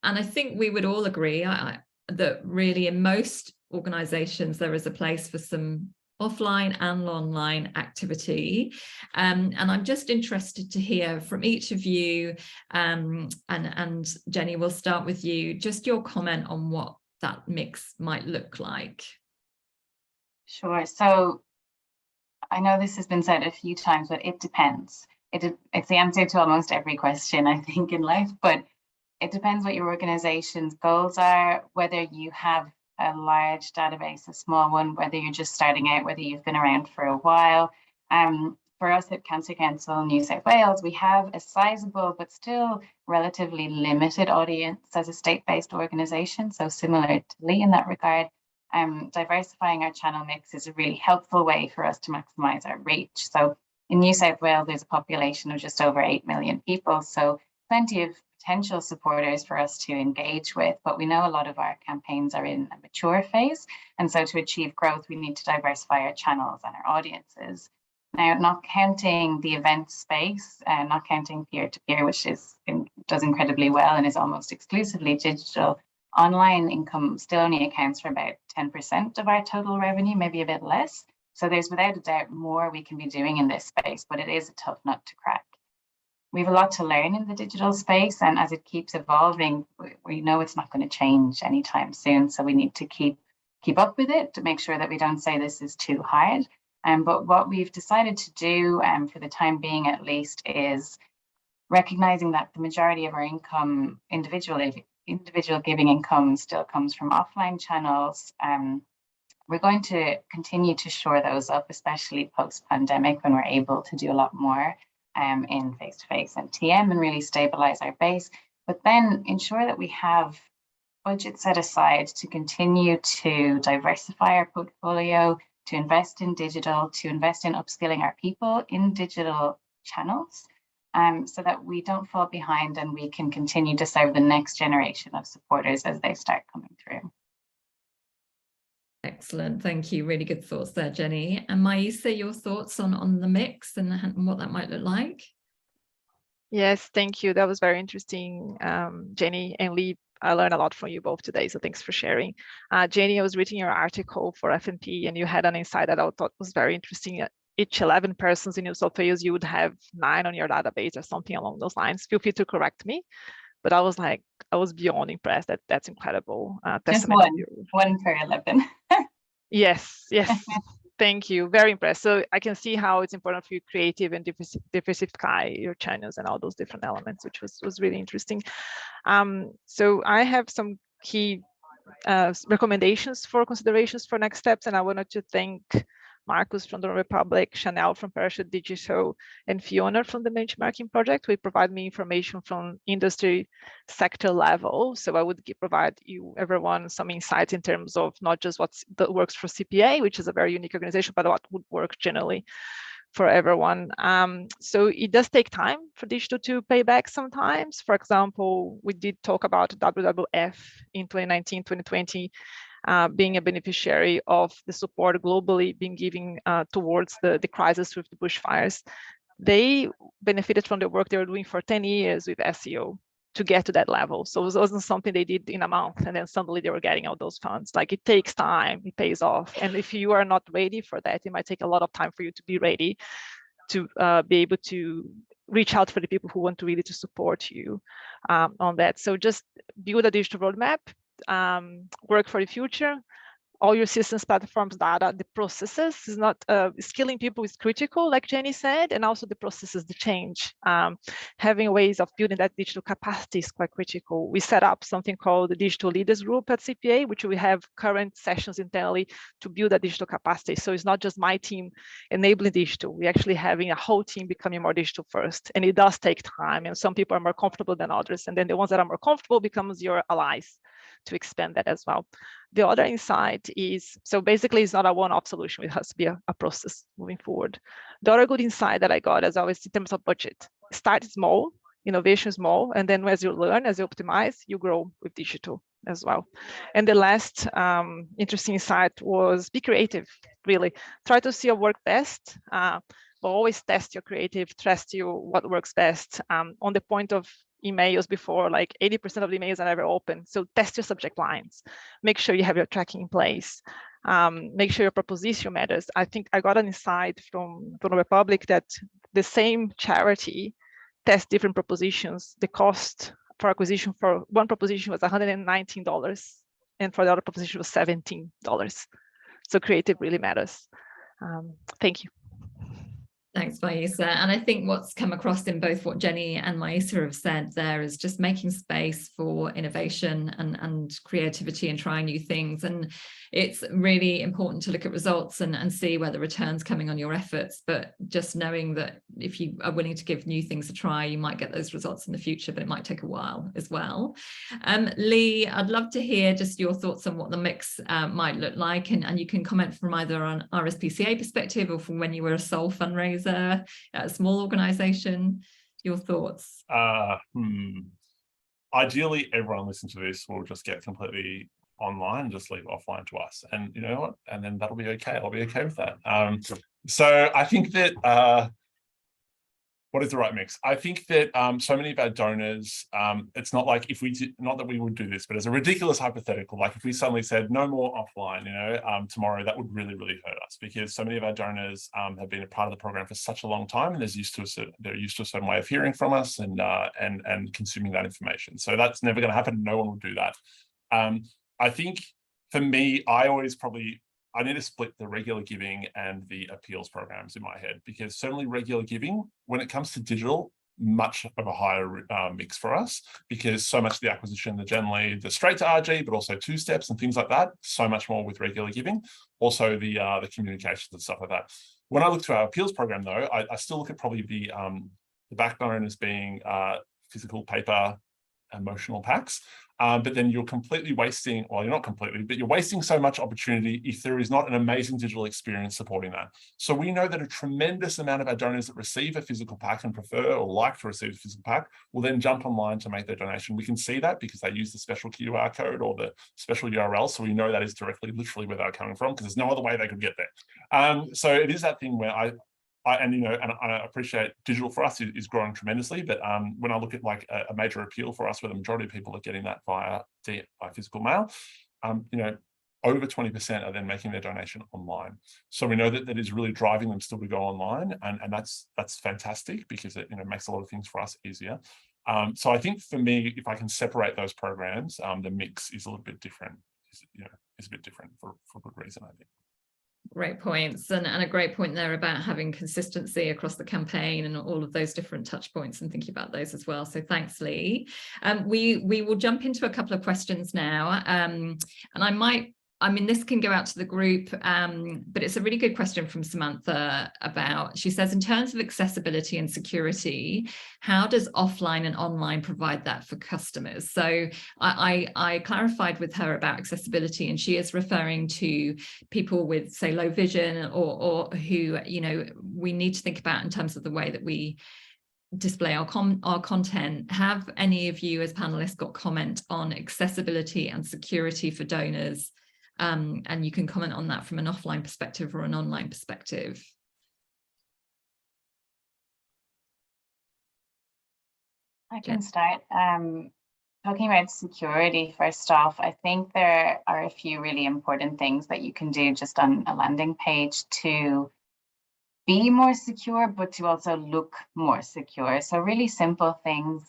And I think we would all agree that really in most organizations there is a place for some offline and online activity. And I'm just interested to hear from each of you, and Jenny, we'll start with you, just your comment on what that mix might look like. Sure. So I know this has been said a few times, but it depends. It's the answer to almost every question, I think, in life, but it depends what your organization's goals are, whether you have a large database, a small one, whether you're just starting out, whether you've been around for a while. For us at Cancer Council New South Wales, we have a sizable but still relatively limited audience as a state-based organisation, so similar to Lee in that regard. Diversifying our channel mix is a really helpful way for us to maximise our reach. So in New South Wales, there's a population of just over 8 million people, so plenty of potential supporters for us to engage with, but we know a lot of our campaigns are in a mature phase. And so to achieve growth, we need to diversify our channels and our audiences. Now, not counting the event space and not counting peer-to-peer, which does incredibly well and is almost exclusively digital, online income still only accounts for about 10% of our total revenue, maybe a bit less. So there's without a doubt more we can be doing in this space, but it is a tough nut to crack. We have a lot to learn in the digital space, and as it keeps evolving, we know it's not going to change anytime soon. So we need to keep up with it to make sure that we don't say this is too hard. But what we've decided to do, for the time being at least, is recognizing that the majority of our income, individual giving income, still comes from offline channels. We're going to continue to shore those up, especially post-pandemic, when we're able to do a lot more in face-to-face and TM and really stabilize our base, but then ensure that we have budget set aside to continue to diversify our portfolio, to invest in digital, to invest in upskilling our people in digital channels, so that we don't fall behind and we can continue to serve the next generation of supporters as they start coming through. Excellent, thank you. Really good thoughts there, Jenny. And Maisa, your thoughts on the mix and what that might look like? Yes, thank you. That was very interesting, Jenny and Lee. I learned a lot from you both today, so thanks for sharing. Jenny, I was reading your article for F&P, and you had an insight that I thought was very interesting. Each 11 persons in New South Wales, you would have 9 on your database or something along those lines. Feel free to correct me, but I was beyond impressed. That's incredible. Just one per 11. Yes. Thank you. Very impressed. So I can see how it's important for you creative and diversify your channels and all those different elements, which was really interesting. So I have some key recommendations for considerations for next steps, and I wanted to thank Marcus from the Republic, Chanel from Parachute Digital, and Fiona from the Benchmarking Project, who provide me information from industry sector level. So I would provide everyone some insights in terms of not just what works for CPA, which is a very unique organization, but what would work generally for everyone. So it does take time for digital to pay back sometimes. For example, we did talk about WWF in 2019, 2020, being a beneficiary of the support globally being given towards the crisis with the bushfires. They benefited from the work they were doing for 10 years with SEO to get to that level. So it wasn't something they did in a month and then suddenly they were getting all those funds. Like, it takes time, it pays off. And if you are not ready for that, it might take a lot of time for you to be ready to be able to reach out for the people who want to really to support you on that. So just build a digital roadmap, work for the future. All your systems, platforms, data, the processes is not skilling people is critical, like Jenny said, and also the processes, the change. Having ways of building that digital capacity is quite critical. We set up something called the Digital Leaders Group at CPA, which we have current sessions internally to build that digital capacity. So it's not just my team enabling digital. We're actually having a whole team becoming more digital first, and it does take time. And some people are more comfortable than others, and then the ones that are more comfortable becomes your allies to expand that as well. The other insight is, so basically it's not a one-off solution, it has to be a process moving forward. The other good insight that I got, as always, in terms of budget, start small, innovation small, and then as you learn, as you optimize, you grow with digital as well. And the last interesting insight was be creative, really. Try to see your work best, but always test your creative, test what works best. On the point of emails before, like 80% of the emails are never open. So test your subject lines. Make sure you have your tracking in place. Make sure your proposition matters. I think I got an insight from the Republic that the same charity tests different propositions. The cost for acquisition for one proposition was $119, and for the other proposition was $17. So creative really matters. Thank you. Thanks, Maisa. And I think what's come across in both what Jenny and Maisa have said there is just making space for innovation and creativity and trying new things. And it's really important to look at results and see where the return's coming on your efforts. But just knowing that if you are willing to give new things a try, you might get those results in the future, but it might take a while as well. Lee, I'd love to hear just your thoughts on what the mix might look like. And you can comment from either an RSPCA perspective or from when you were a sole fundraiser at a small organization, your thoughts. Ideally, everyone listening to this will just get completely online and just leave offline to us, and you know what, and then that'll be okay. I'll be okay with that. So I think that what is the right mix? I think that so many of our donors, it's not like if we did, not that we would do this, but as a ridiculous hypothetical, like if we suddenly said no more offline, tomorrow, that would really, really hurt us, because so many of our donors have been a part of the program for such a long time, and they're used to a certain way of hearing from us and consuming that information. So that's never going to happen. No one will do that. I think for me, I need to split the regular giving and the appeals programs in my head, because certainly regular giving, when it comes to digital, much of a higher mix for us, because so much of the acquisition, generally the straight to RG, but also 2-steps and things like that, so much more with regular giving. Also the communications and stuff like that. When I look to our appeals program though, I still look at probably the backbone as being physical paper emotional packs. But then you're completely wasting, well, you're not completely, but you're wasting so much opportunity if there is not an amazing digital experience supporting that. So we know that a tremendous amount of our donors that receive a physical pack and prefer or like to receive a physical pack will then jump online to make their donation. We can see that because they use the special QR code or the special URL. So we know that is directly, literally where they're coming from, because there's no other way they could get there. So it is that thing where I appreciate digital for us is growing tremendously, but when I look at like a major appeal for us, where the majority of people are getting that via physical mail, over 20% are then making their donation online. So we know that is really driving them still to go online, and that's fantastic, because it makes a lot of things for us easier. So I think for me, if I can separate those programs, the mix is a little bit different. Is a bit different for good reason, I think. Great points, and a great point there about having consistency across the campaign and all of those different touch points, and thinking about those as well. So thanks, Lee. We will jump into a couple of questions now, and this can go out to the group, but it's a really good question from Samantha she says, in terms of accessibility and security, how does offline and online provide that for customers? So I clarified with her about accessibility, and she is referring to people with, say, low vision or who, we need to think about in terms of the way that we display our content. Have any of you as panelists got comment on accessibility and security for donors? And you can comment on that from an offline perspective or an online perspective. I can start. Talking about security, first off, I think there are a few really important things that you can do just on a landing page to be more secure, but to also look more secure. So really simple things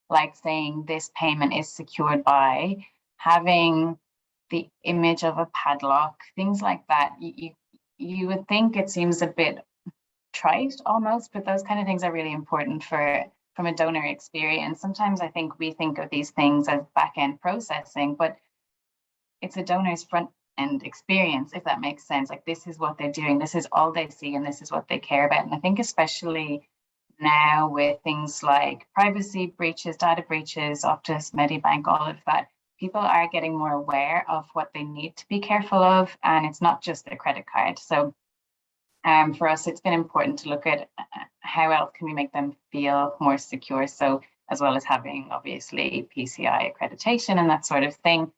like saying this payment is secured by, having the image of a padlock, things like that. You would think it seems a bit trite almost, but those kind of things are really important from a donor experience. Sometimes I think we think of these things as back-end processing, but it's a donor's front-end experience, if that makes sense. Like, this is what they're doing, this is all they see, and this is what they care about. And I think especially now with things like privacy breaches, data breaches, Optus, Medibank, all of that, people are getting more aware of what they need to be careful of, and it's not just their credit card. So for us, it's been important to look at how else can we make them feel more secure. So as well as having, obviously, PCI accreditation and that sort of thing,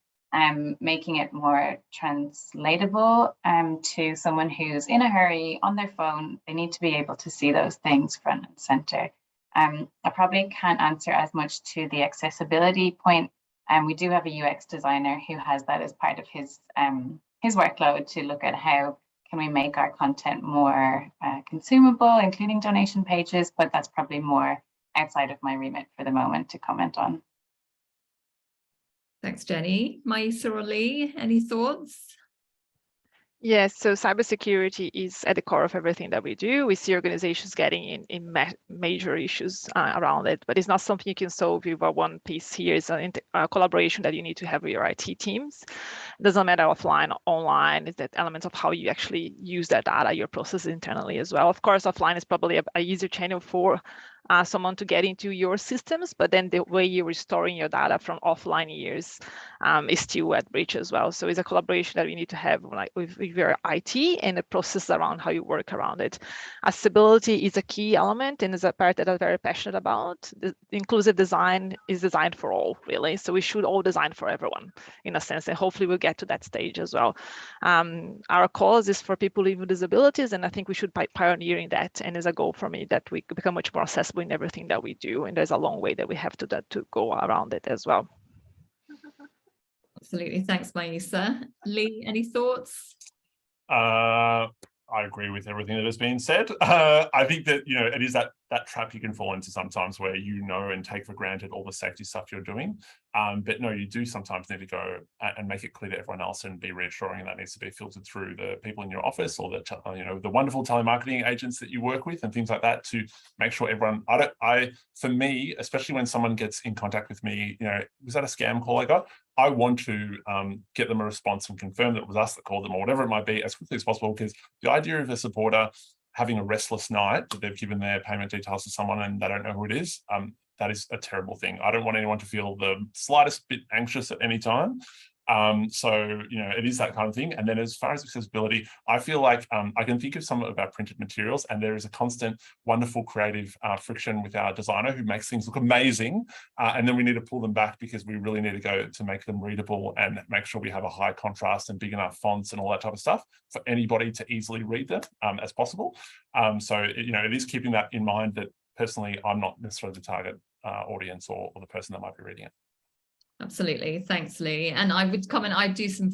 making it more translatable to someone who's in a hurry on their phone. They need to be able to see those things front and center. I probably can't answer as much to the accessibility point. We do have a UX designer who has that as part of his workload, to look at how can we make our content more consumable, including donation pages, but that's probably more outside of my remit for the moment to comment on. Thanks, Jenny. Maisa or Lee, any thoughts? Yes, so cybersecurity is at the core of everything that we do. We see organizations getting in major issues around it, but it's not something you can solve with one piece here. It's a collaboration that you need to have with your IT teams. It doesn't matter offline, online, it's that element of how you actually use that data, your processes internally as well. Of course, offline is probably a easier channel for someone to get into your systems, but then the way you're restoring your data from offline years is still at reach as well. So it's a collaboration that we need to have with your IT and the process around how you work around it. Accessibility is a key element and is a part that I'm very passionate about. The inclusive design is designed for all, really. So we should all design for everyone in a sense, and hopefully we'll get to that stage as well. Our cause is for people living with disabilities, and I think we should be pioneering that. And it's a goal for me that we become much more accessible in everything that we do. And there's a long way that we have to go around it as well. Absolutely. Thanks, Maisa. Lee, any thoughts? I agree with everything that has been said. I think that, it is that trap you can fall into sometimes where and take for granted all the safety stuff you're doing. But no, you do sometimes need to go and make it clear to everyone else and be reassuring, and that needs to be filtered through the people in your office or the wonderful telemarketing agents that you work with and things like that, to make sure everyone, for me, especially when someone gets in contact with me, was that a scam call I got? I want to get them a response and confirm that it was us that called them or whatever it might be as quickly as possible, because the idea of a supporter having a restless night that they've given their payment details to someone and they don't know who it is, that is a terrible thing. I don't want anyone to feel the slightest bit anxious at any time. So, it is that kind of thing. And then as far as accessibility, I feel like I can think of some of our printed materials, and there is a constant, wonderful, creative friction with our designer who makes things look amazing. And then we need to pull them back because we really need to go to make them readable and make sure we have a high contrast and big enough fonts and all that type of stuff for anybody to easily read them as possible. So, it is keeping that in mind that personally, I'm not necessarily the target audience or the person that might be reading it. Absolutely. Thanks, Lee. And I would comment, I do some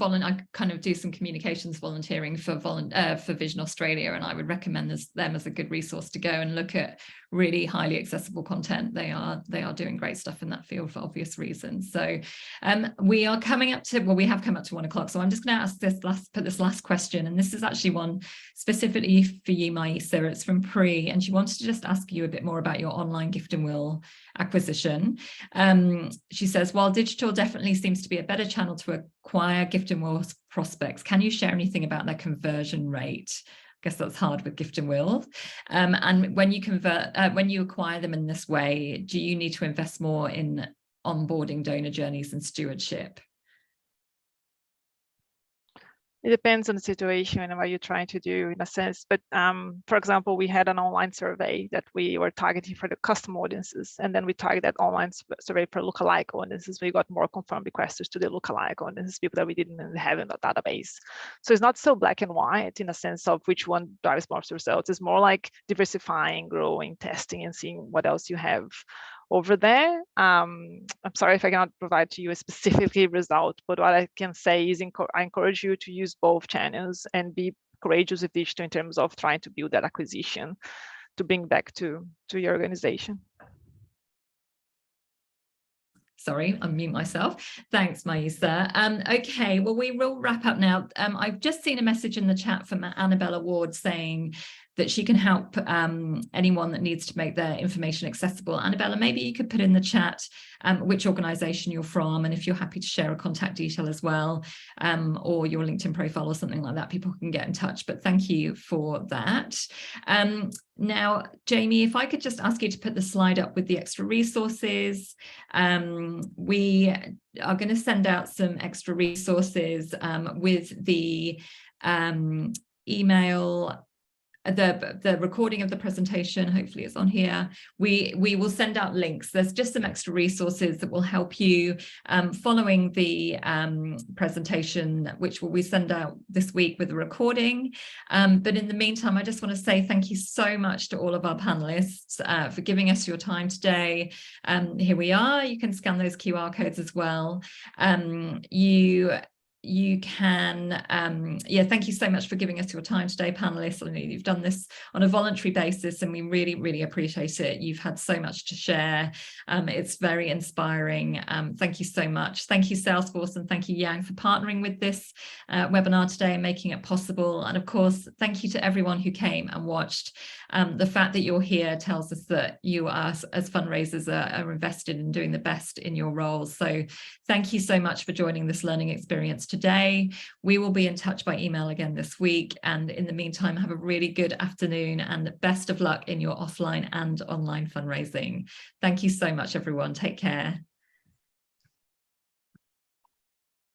communications volunteering for Vision Australia, and I would recommend them as a good resource to go and look at really highly accessible content. They are doing great stuff in that field for obvious reasons. So we have come up to 1 o'clock. So I'm just going to ask this last question. And this is actually one specifically for you, Maisa. It's from Pri, and she wanted to just ask you a bit more about your online gift and will acquisition. She says, while digital definitely seems to be a better channel to acquire gift and will prospects, can you share anything about their conversion rate? I guess that's hard with gift and will. And when you acquire them in this way, do you need to invest more in onboarding donor journeys and stewardship? It depends on the situation and what you're trying to do in a sense. But for example, we had an online survey that we were targeting for the custom audiences. And then we targeted that online survey for lookalike audiences. We got more confirmed requests to the lookalike audiences, people that we didn't have in the database. So it's not so black and white in a sense of which one drives most results. It's more like diversifying, growing, testing, and seeing what else you have over there. I'm sorry if I cannot provide to you a specific result, but what I can say is I encourage you to use both channels and be courageous with digital in terms of trying to build that acquisition to bring back to your organization. Sorry, I mute myself. Thanks, Maisa. Okay, well, we will wrap up now. I've just seen a message in the chat from Annabella Ward saying that she can help anyone that needs to make their information accessible. Annabella, maybe you could put in the chat which organisation you're from, and if you're happy to share a contact detail as well, or your LinkedIn profile or something like that, people can get in touch. But thank you for that. Now, Jamie, if I could just ask you to put the slide up with the extra resources. We are going to send out some extra resources with the email, the recording of the presentation. Hopefully it's on here. We will send out links. There's just some extra resources that will help you following the presentation, which we send out this week with the recording. But in the meantime, I just want to say thank you so much to all of our panelists for giving us your time today. Here we are. You can scan those QR codes as well. You can, thank you so much for giving us your time today, panelists. I know you've done this on a voluntary basis, and we really, really appreciate it. You've had so much to share. It's very inspiring. Thank you so much. Thank you, Salesforce, and thank you, Yang, for partnering with this webinar today and making it possible. And of course, thank you to everyone who came and watched. The fact that you're here tells us that you are, as fundraisers are invested in doing the best in your roles. So thank you so much for joining this learning experience today. We will be in touch by email again this week. And in the meantime, have a really good afternoon and best of luck in your offline and online fundraising. Thank you so much, everyone. Take care.